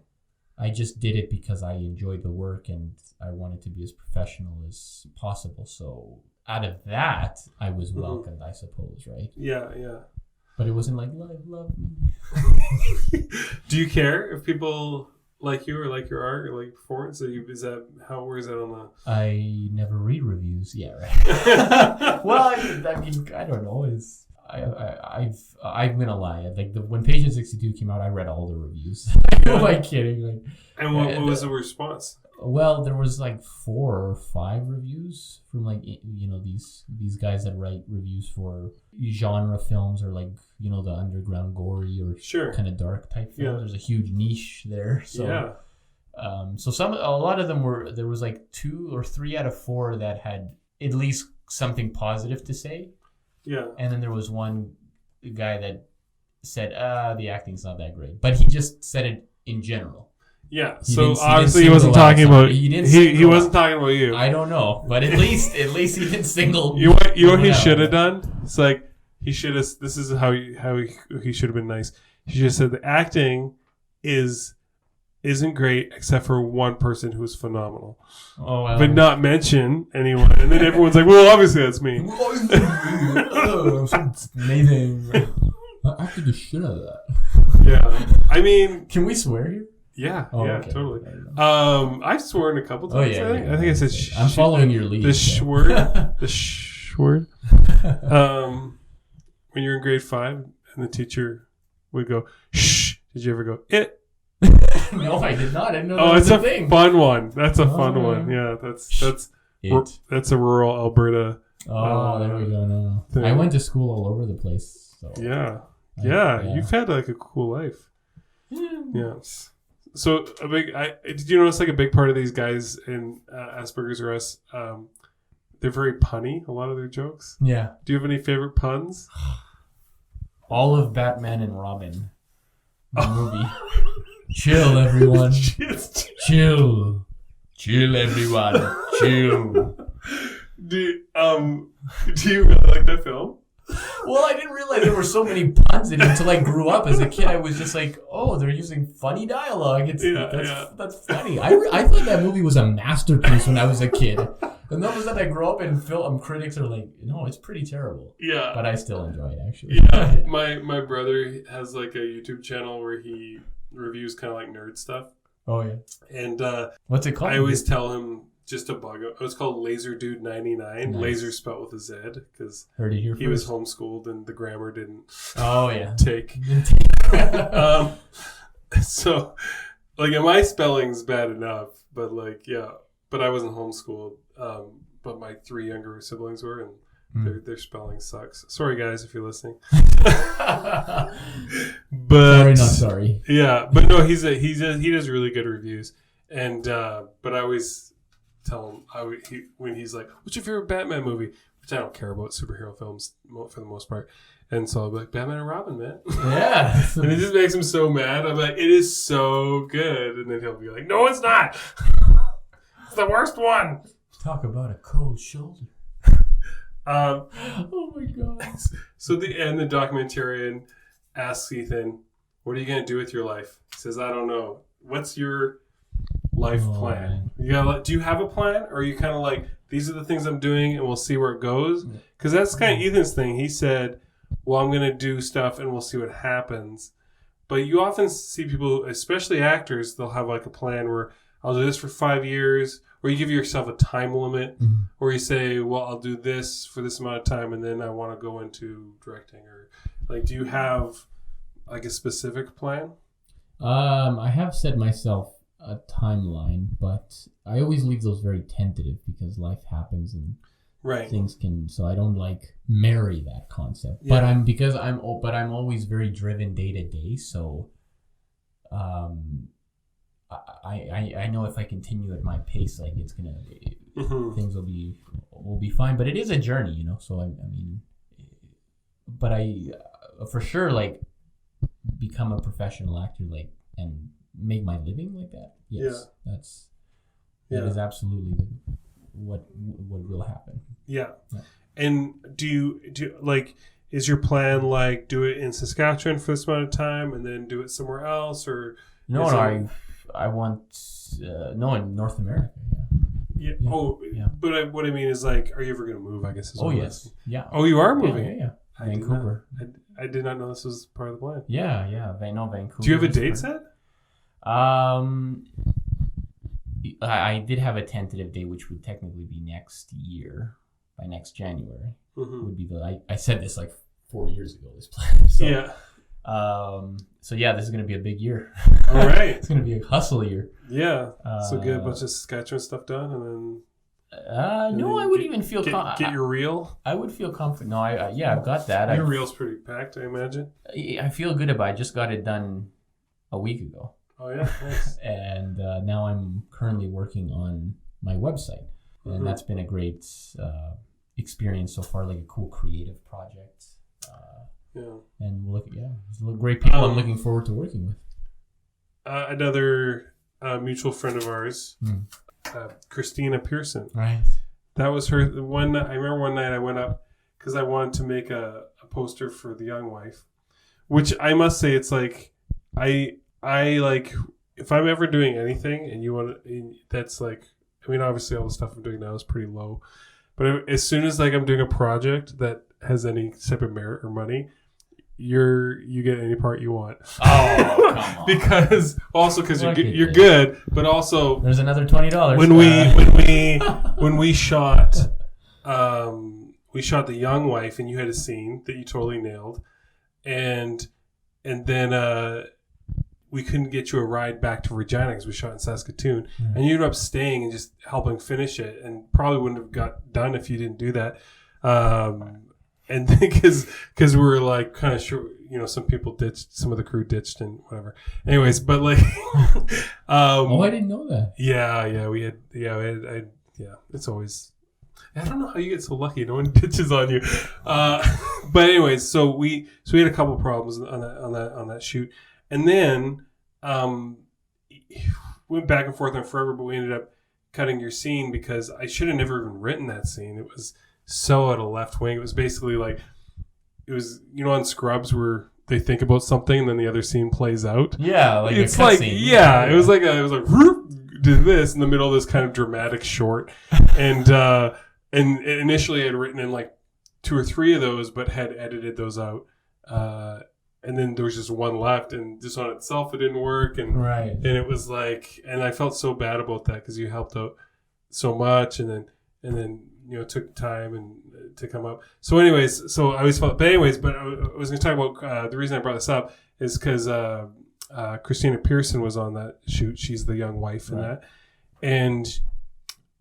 I just did it because I enjoyed the work and I wanted to be as professional as possible. So out of that, I was welcomed, I suppose, right? Yeah, yeah. But it wasn't like, love me. Do you care if people like you or like your art or like your performance? Where is that on the... I never read reviews. Yeah, right. Well, I mean, I don't know. I'm gonna lie. Like when Patient 62 came out, I read all the reviews. Who am I kidding? Like, and what was the response? Well, there was like 4 or 5 reviews from like, you know, these guys that write reviews for genre films or like, you know, the underground gory or kind of dark type films. Yeah. There's a huge niche there. So, so a lot of them there was like 2 or 3 out of 4 that had at least something positive to say. Yeah. And then there was one guy that said, the acting's not that great. But he just said it in general. Yeah. So obviously he wasn't talking about he wasn't talking about you. I don't know. But at least he didn't single you what he should have done? It's like he should have this is how he should have been nice. He should have said the acting isn't great except for one person who's phenomenal. Oh, well. But not mention anyone. And then everyone's like, well, obviously that's me. Amazing. I acted the shit out of that. Yeah. I mean... Can we swear here? Yeah. Okay. Totally. I've sworn a couple times, I think. I think I said... I'm following your lead. The shword. The shword. When you're in grade 5 and the teacher would go, shh. Did you ever go, it? No, I did not. I didn't know that was a thing. Fun one. That's a fun one. Yeah, that's a rural Alberta. There we go. No. I went to school all over the place. So yeah. You've had like a cool life. Yeah. So did you notice like a big part of these guys in Asperger's or us? They're very punny. A lot of their jokes. Yeah. Do you have any favorite puns? All of Batman and Robin. The movie. Chill, everyone. Chill. Chill, everyone. Chill. Do you really like that film? Well, I didn't realize there were so many puns in it until I grew up. As a kid, I was just like, oh, they're using funny dialogue. That's funny. I thought that movie was a masterpiece when I was a kid. And then that I grew up and film critics are like, no, it's pretty terrible. Yeah. But I still enjoy it, actually. Yeah. My brother has like a YouTube channel where he reviews kind of like nerd stuff. Oh, yeah. And what's it called? I always tell him just to bug him. It was called Laser Dude 99. Nice. Laser spelled with a Z because he was homeschooled and the grammar didn't take. So, like, my spelling's bad enough, but like, but I wasn't homeschooled. But my 3 younger siblings were, and their spelling sucks. Sorry, guys, if you're listening. But sorry, not sorry. Yeah, but no, he does really good reviews, and but I always tell him when he's like, "What's your favorite Batman movie?" Which I don't care about superhero films for the most part, and so I'll be like, "Batman and Robin, man." Yeah, and it just makes him so mad. I'm like, "It is so good," and then he'll be like, "No, it's not. It's the worst one." Talk about a cold shoulder. Oh my god. So the documentarian asks Ethan, what are you going to do with your life? He says, I don't know. What's your life plan? Do you have a plan? Or are you kind of like, these are the things I'm doing and we'll see where it goes? Because that's kind of Ethan's thing. He said, well, I'm going to do stuff and we'll see what happens. But you often see people, especially actors, they'll have like a plan where I'll do this for 5 years. Or you give yourself a time limit, or you say, well, I'll do this for this amount of time, and then I want to go into directing. Or like, do you have like a specific plan? I have set myself a timeline, but I always leave those very tentative because life happens and Right. Things can, so I don't like marry that concept. Yeah. But I'm always very driven day to day. So, I know if I continue at my pace, like it's gonna, things will be fine. But it is a journey, you know. So I mean, but I for sure like become a professional actor, like, and make my living like that. Yes, that is absolutely what will happen. Yeah. And do you like, is your plan like do it in Saskatchewan for this amount of time and then do it somewhere else, or no? I want in North America. Yeah. Oh, yeah. But what I mean is, like, are you ever going to move? I guess. Yes. Yeah. Oh, you are moving. Yeah. Vancouver. I did not know this was part of the plan. Yeah. Vancouver. Do you have a date set? I did have a tentative date, which would technically be next year, by next January. Would be I said this like 4 years ago. This plan. So, yeah. So yeah, this is gonna be a big year. All right. It's gonna be a hustle year. Yeah. So get a bunch of Saskatchewan stuff done, and then. No, I would even feel get your reel. I would feel comfortable. No, I've got that. Your reel's pretty packed, I imagine. I feel good about it. I just got it done a week ago. Oh yeah, nice. And now I'm currently working on my website, and that's been a great experience so far. Like a cool creative project. And there's great people I'm looking forward to working with. Another mutual friend of ours, Christina Persson. Right. That was her one. I remember one night I went up because I wanted to make a poster for The Young Wife, which I must say, it's like I like, if I'm ever doing anything and you want to, that's like, I mean, obviously all the stuff I'm doing now is pretty low, but as soon as like I'm doing a project that has any type of merit or money, you get any part you want. Oh, come on. because you're good, but also there's another $20 when we shot The Young Wife, and you had a scene that you totally nailed, and then we couldn't get you a ride back to Regina because we shot in Saskatoon, and you ended up staying and just helping finish it, and probably wouldn't have got done if you didn't do that. And because we were like kind of sure, you know, some of the crew ditched and whatever. Anyways, but like, I didn't know that. It's always, I don't know how you get so lucky. No one ditches on you. But anyways, so we had a couple problems on that shoot, and then went back and forth on forever, but we ended up cutting your scene because I should have never even written that scene. It was so out of left wing. It was basically like, it was, you know, on Scrubs where they think about something and then the other scene plays out. Yeah, like it's like scene. Yeah, it was like whoop, did this in the middle of this kind of dramatic short, and initially I had written in like 2 or 3 of those, but had edited those out, and then there was just one left, and just on itself it didn't work, and it was like, and I felt so bad about that because you helped out so much, and then you know, took time and to come up. So anyways, so I always felt, but I was going to talk about, the reason I brought this up is because Christina Persson was on that shoot. She's the young wife in that. And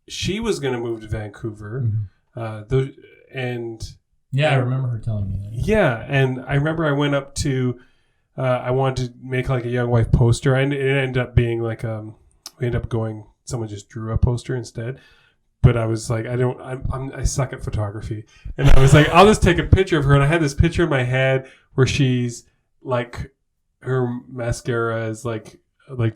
she was going to move to Vancouver. I remember her telling me that. Yeah. And I remember I went up to, I wanted to make like a young wife poster. It ended up being like, someone just drew a poster instead. But I was like, I suck at photography. And I was like, I'll just take a picture of her. And I had this picture in my head where she's like, her mascara is like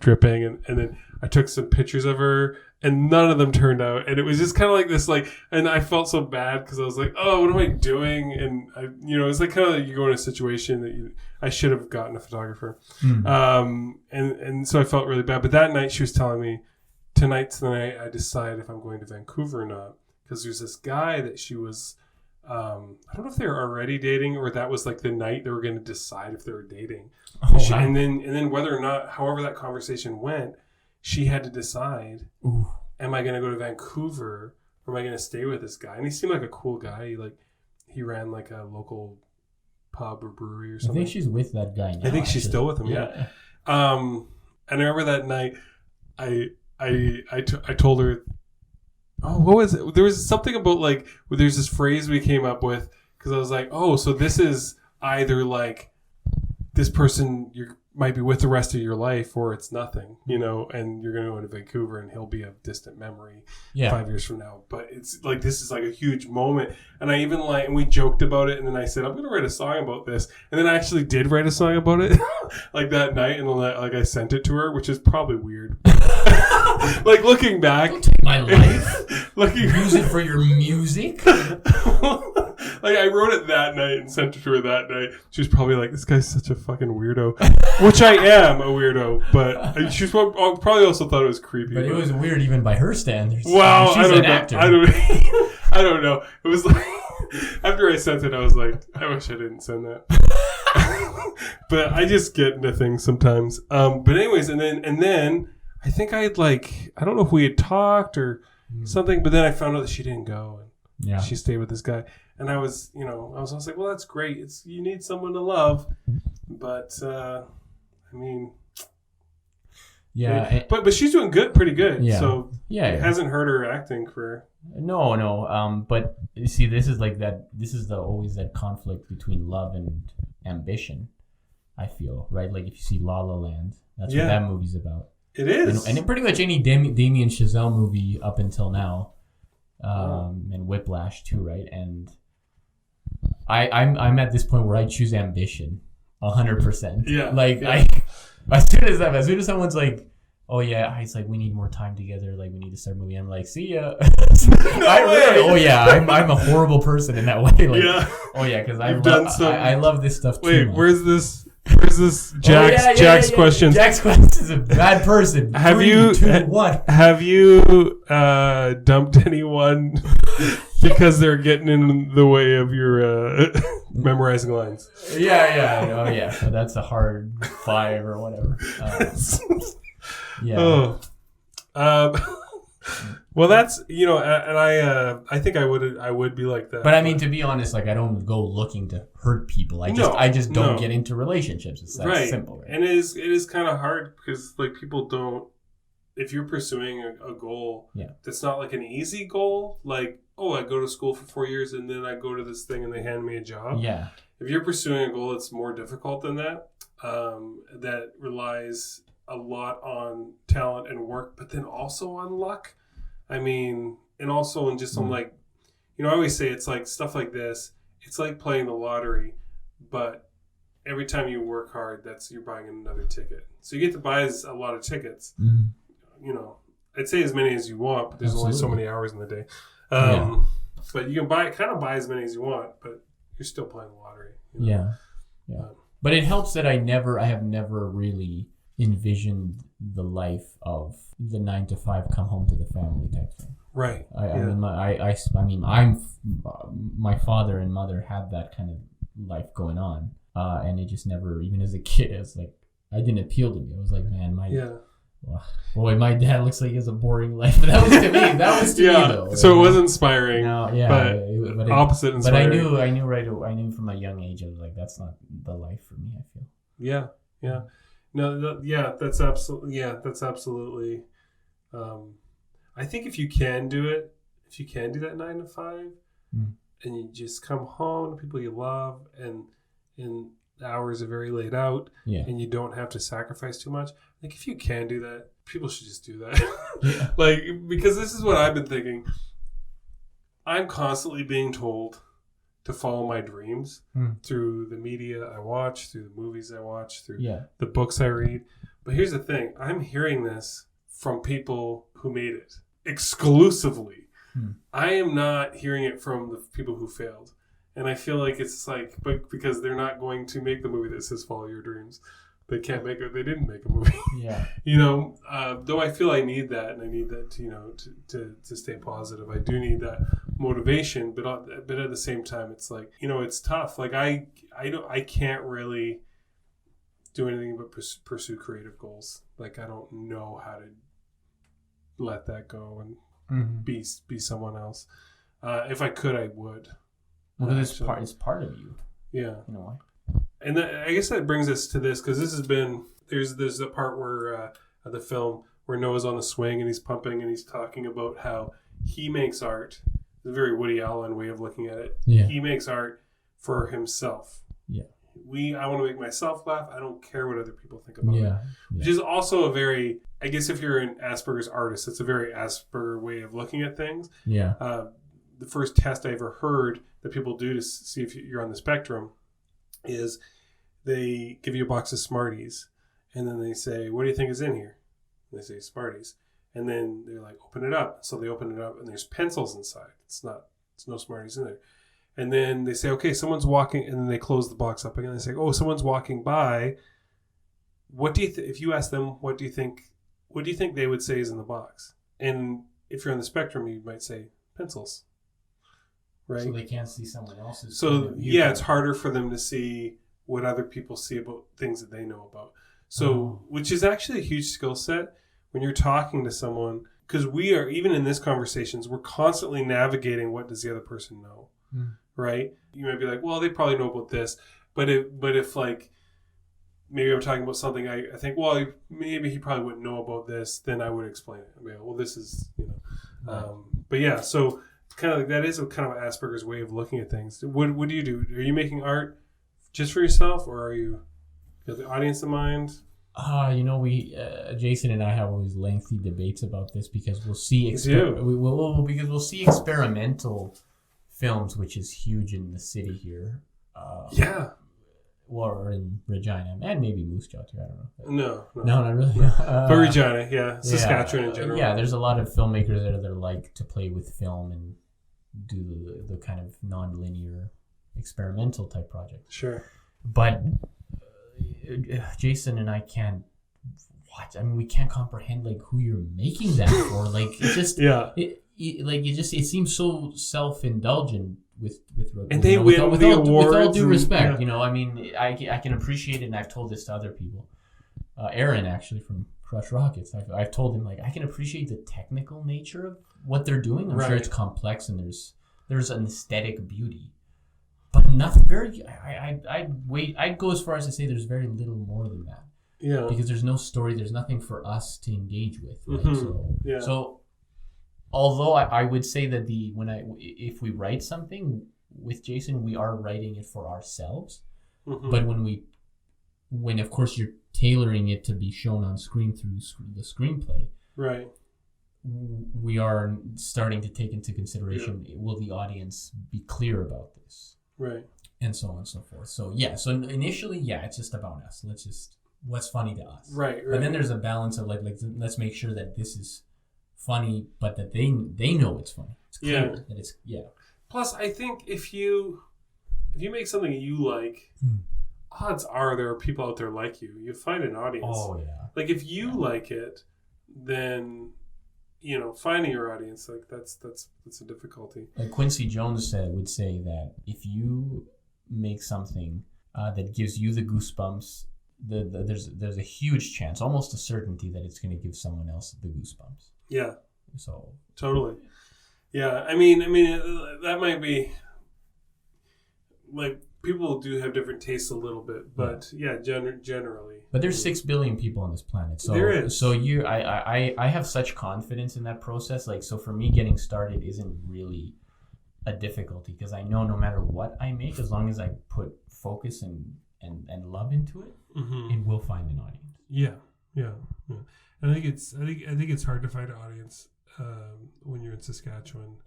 dripping. And then I took some pictures of her and none of them turned out. And it was just kind of like this, like, and I felt so bad because I was like, oh, what am I doing? And it's like kind of like you go in a situation that I should have gotten a photographer. And so I felt really bad. But that night she was telling me, tonight's the night I decide if I'm going to Vancouver or not, because there's this guy that she was, I don't know if they were already dating or that was like the night they were going to decide if they were dating. And then whether or not, however that conversation went, she had to decide, am I going to go to Vancouver or am I going to stay with this guy? And he seemed like a cool guy. He ran like a local pub or brewery or something. I think she's with that guy now. I think she's still with him. Yeah. And I remember that night, I told her what was it? There was something about like, there's this phrase we came up with because I was like, oh, so this is either like this person you might be with the rest of your life, or it's nothing, and you're going to go to Vancouver and he'll be a distant memory 5 years from now. But it's like, this is like a huge moment. And I even and we joked about it. And then I said, I'm going to write a song about this. And then I actually did write a song about it like that night. And then I sent it to her, which is probably weird. Like looking back. Don't take my life. Use it for your music. Like I wrote it that night and sent it to her that night. She was probably like, this guy's such a fucking weirdo. Which I am a weirdo, but she probably also thought it was creepy. But it was weird even by her standards. Wow, she's an actor. I don't know. It was like, after I sent it, I was like, I wish I didn't send that. But I just get into things sometimes. But anyways, and then I think I don't know if we had talked or something, but then I found out that she didn't go. And she stayed with this guy. And I was, I was like, well, that's great. You need someone to love. But, I mean, but she's doing pretty good. Yeah. So it hasn't hurt her acting career. No. But you see, this is like that. This is always that conflict between love and ambition. I feel right. Like if you see La La Land, that's what that movie's about. It is, and pretty much any Damien Chazelle movie up until now, and Whiplash too, right? And I'm at this point where I choose ambition. 100%. Yeah. Like as soon as someone's like, oh yeah, it's like we need more time together. Like we need to start moving. I'm like, see ya. I'm a horrible person in that way. Like, oh yeah, because I love this stuff too. Wait, where's this Jack's questions? Jack's questions is a bad person. Have you dumped anyone because they're getting in the way of your memorizing lines? Yeah. Oh yeah. So that's a hard 5 or whatever. Well, that's and I think I would be like that. But I mean, to be honest, like I don't go looking to hurt people. I just don't get into relationships. It's that simple. Right? And it is kind of hard because like people don't. If you're pursuing a goal, that's not like an easy goal. Like, oh, I go to school for 4 years and then I go to this thing and they hand me a job. Yeah. If you're pursuing a goal that's more difficult than that, that relies a lot on talent and work, but then also on luck. I mean, and also in just on like, I always say it's like stuff like this. It's like playing the lottery, but every time you work hard, you're buying another ticket. So you get to buy a lot of tickets. Mm-hmm. I'd say as many as you want, but there's only so many hours in the day. But you can buy as many as you want, but you're still playing the lottery. Yeah. But it helps that I have never really envisioned the life of the 9 to 5 come home to the family type thing. Right. My father and mother had that kind of life going on, and it just never, even as a kid, it was like, I didn't appeal to me. I was like, man, my dad looks like he has a boring life. But that was to me. That was to me though. So it was inspiring. No, but opposite inspiring. But I knew from a young age. I was like, that's not the life for me. I feel. Yeah. No, that's absolutely. I think if you can do that 9 to 5, and you just come home to people you love, and the hours are very laid out, and you don't have to sacrifice too much. I think if you can do that, people should just do that. Like, because this is what I've been thinking. I'm constantly being told to follow my dreams through the media I watch, through the movies I watch, through the books I read. But here's the thing. I'm hearing this from people who made it exclusively. I am not hearing it from the people who failed. And I feel like it's like, but because they're not going to make the movie that says follow your dreams. They can't make it. They didn't make a movie. Yeah. Though I feel I need that, and I need that to stay positive. I do need that motivation, but at the same time, it's like, it's tough. Like I can't really do anything but pursue creative goals. Like I don't know how to let that go and be someone else. If I could, I would. Well, it's part of you. Yeah. You know why? And I guess that brings us to this, because this has been, there's the part where the film where Noah's on the swing and he's pumping and he's talking about how he makes art. It's a very Woody Allen way of looking at it. Yeah. He makes art for himself. Yeah. I want to make myself laugh. I don't care what other people think about it. Yeah. Which is also a very, I guess if you're an Asperger's artist, it's a very Asperger way of looking at things. Yeah. The first test I ever heard that people do to see if you're on the spectrum is they give you a box of Smarties and then they say, what do you think is in here? And they say Smarties. And then they're like, open it up. So they open it up and there's pencils inside. It's no Smarties in there. And then they say, okay, someone's walking, and then they close the box up again. They say, oh, someone's walking by. What do you if you ask them, what do you think they would say is in the box? And if you're on the spectrum, you might say pencils. Right? So they can't see someone else's. So yeah, it's harder for them to see what other people see about things that they know about. So, which is actually a huge skill set when you're talking to someone, because we are, even in this conversations, we're constantly navigating what does the other person know. Right? You might be like, well, they probably know about this, but if like maybe I'm talking about something I think, well, maybe he probably wouldn't know about this, then I would explain it. I mean, well, this is, but yeah, so kind of like that is a kind of Asperger's way of looking at things. What do you do? Are you making art just for yourself, or are you got the audience in mind? We Jason and I have always lengthy debates about this because we'll see we'll see experimental films, which is huge in the city here. Or in Regina, and maybe Moose Jaw too. I don't know. No, not really. But Regina, Saskatchewan in general. Yeah, there's a lot of filmmakers that like to play with film and do the kind of non-linear experimental type projects. Sure. But Jason and I can't watch. I mean, we can't comprehend like who you're making that for. Like it's just it seems so self-indulgent with and they win the awards. With all due respect, I mean, I can appreciate it, and I've told this to other people. Aaron, actually, from Crush Rockets, I've told him, like, I can appreciate the technical nature of what they're doing. I'm sure it's complex, and there's an aesthetic beauty, but nothing very. I'd go as far as to say there's very little more than that. Yeah. Because there's no story. There's nothing for us to engage with. Right? Mm-hmm. So although I would say that if we write something with Jason, we are writing it for ourselves. Mm-hmm. But when of course you're tailoring it to be shown on screen through the screenplay, right? We are starting to take into consideration: will the audience be clear about this, right? And so on and so forth. So so initially, it's just about us. What's funny to us, right? But then there's a balance of like let's make sure that this is funny, but that they know it's funny. It's clear that it's Plus, I think if you make something you like, odds are there are people out there like you. You find an audience. Oh yeah. Like if you like it, then finding your audience, like that's a difficulty. Like Quincy Jones would say that if you make something that gives you the goosebumps, there's a huge chance, almost a certainty, that it's going to give someone else the goosebumps. Yeah. So totally. Yeah, I mean, that might be like people do have different tastes a little bit, but generally. But there's 6 billion people on this planet, so there is. So I have such confidence in that process. Like, so for me, getting started isn't really a difficulty because I know no matter what I make, as long as I put focus and love into it, it will find an audience. Yeah. I think it's hard to find an audience when you're in Saskatchewan.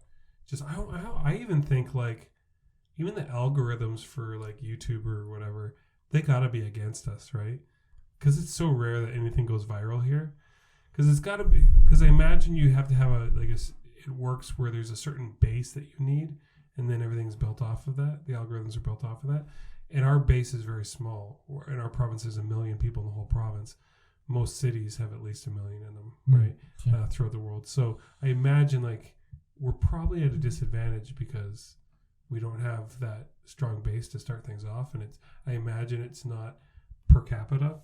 Just I even think like even the algorithms for like YouTube or whatever, they gotta be against us, right? Because it's so rare that anything goes viral here. Because it's gotta be. Because I imagine you have to have it works where there's a certain base that you need, and then everything's built off of that. The algorithms are built off of that, and our base is very small. In our province, there's 1 million people in the whole province. Most cities have at least 1 million in them, right? Yeah. Throughout the world. So I imagine like we're probably at a disadvantage because we don't have that strong base to start things off. And I imagine it's not per capita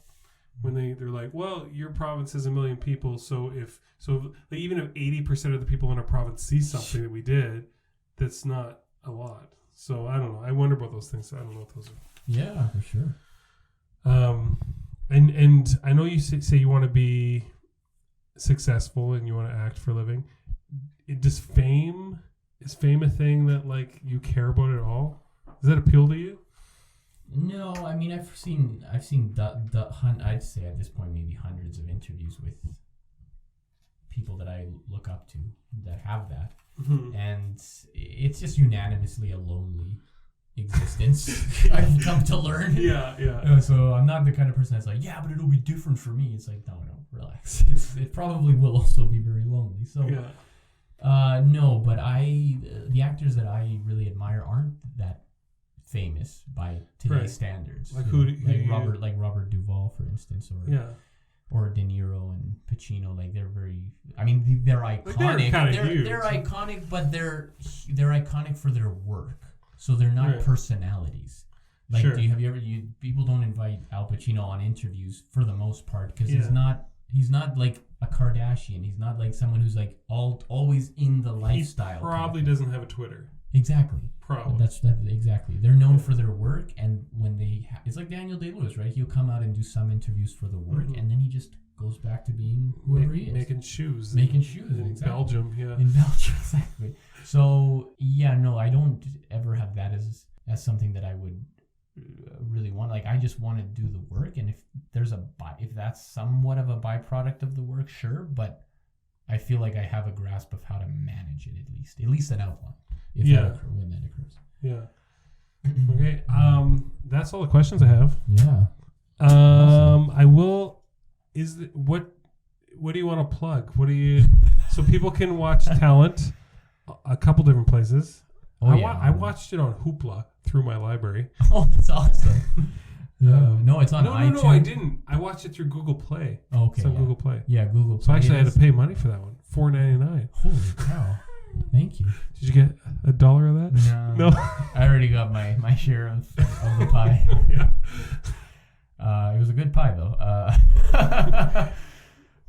when they're like, well, your province has 1 million people. So even if 80% of the people in our province see something that we did, that's not a lot. So I don't know. I wonder about those things. I don't know what those are. Yeah, for sure. And I know you say you want to be successful and you want to act for a living. does fame a thing that like you care about at all? Does that appeal to you? No, I mean I've seen I'd say at this point maybe hundreds of interviews with people that I look up to that have that, and it's just unanimously a lonely existence. I've come to learn. Yeah. So I'm not the kind of person that's like, yeah, but it'll be different for me. It's like, no, relax. It probably will also be very lonely. So no, but the actors that I really admire aren't that famous by today's standards. Like Robert Duvall, for instance, or De Niro and Pachino. Like they're iconic. Like they're iconic, but they're iconic for their work. So they're not personalities. Like, people don't invite Al Pacino on interviews for the most part because he's not like a Kardashian. He's not like someone who's like always in the lifestyle. He probably doesn't have a Twitter. Exactly. Probably. That's exactly. They're known for their work, and when it's like Daniel Day-Lewis, right? He'll come out and do some interviews for the work, and then he just goes back to being whoever he is. Making shoes in Belgium, In Belgium, exactly. So, no, I don't ever have that as something that I would really want. Like, I just want to do the work, and if that's somewhat of a byproduct of the work, sure, but I feel like I have a grasp of how to manage it at least an outline. When that occurs. Yeah. Okay. That's all the questions I have. Yeah. Awesome. I will. What do you want to plug? So people can watch Talent a couple different places. I watched it on Hoopla through my library. Oh, that's awesome. No, it's on iTunes. No, I didn't. I watched it through Google Play. Oh, okay. It's on Google Play. Yeah, Google Play. So actually, I had to pay money for that one. $4.99. Holy cow. Thank you. Did you get $1 of that? No. I already got my share of the pie. It was a good pie though.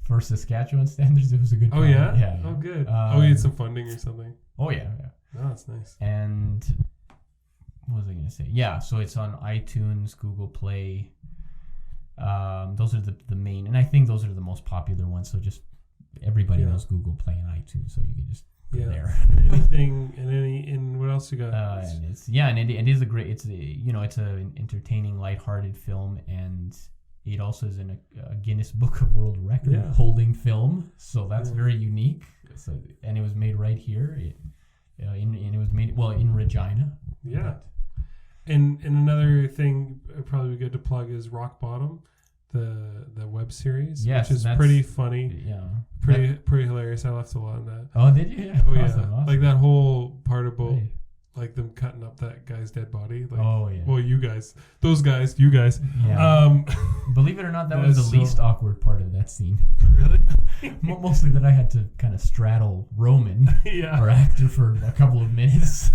For Saskatchewan standards, it was a good pie. Oh yeah? Yeah. Oh good. We had some funding or something. Oh yeah. Oh, that's nice. And what was I gonna say? Yeah, so it's on iTunes, Google Play. Those are the main, and I think those are the most popular ones. So just everybody knows Google Play and iTunes, so you can just go there. And what else you got? It is a great. It's an entertaining, lighthearted film, and it also is in a Guinness Book of World Record holding film. So that's very unique. So, and it was made right here. It was made in Regina. Yeah. And another thing probably good to plug is Rock Bottom, the web series, which is pretty funny. Yeah. Pretty hilarious. I laughed a lot on that. Oh, did you? Yeah. Oh, awesome. Like that whole part about like them cutting up that guy's dead body. Like, well, you guys. Yeah. Believe it or not, that was the least awkward part of that scene. Really? Mostly that I had to kind of straddle Roman, our actor, for a couple of minutes.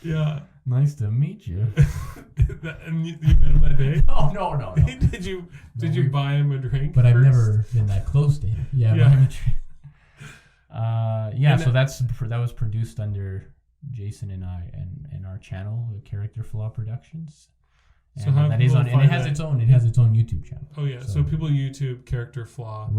Yeah. Nice to meet you. And you met him that day? Oh, no. Did you buy him a drink? But first? I've never been that close to him. Yeah. Buy him a drink. So that was produced under Jason and I and our channel, Character Flaw Productions. And so how that is on, and it has its own YouTube channel. Oh yeah, so people YouTube Character Flaw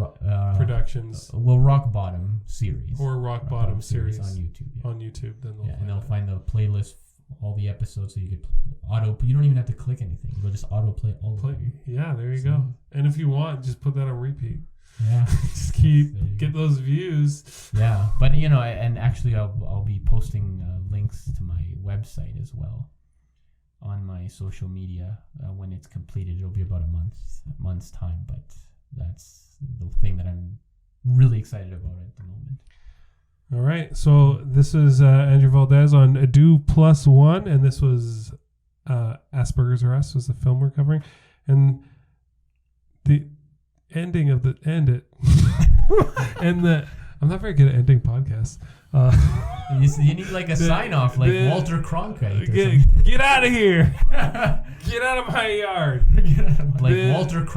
Productions. Rock Bottom series. Or Rock Bottom series on YouTube. Yeah. On YouTube, then they'll find the playlist, all the episodes, so you could you don't even have to click anything. You'll just autoplay all of them. Yeah, there you go. And if you want, just put that on repeat. Yeah. Just get those views. Yeah, but and actually I'll be posting links to my website as well on my social media when it's completed. It'll be about a month's time, but that's the thing that I'm really excited about at the moment. All right, so this is Andrew Valdez on Duplass One, and this was Asperger's or Us was the film we're covering, and the ending of I'm not very good at ending podcasts. You need like a sign off, like Walter Cronkite. Get out of here! Get out of my yard! Like Walter Cronkite.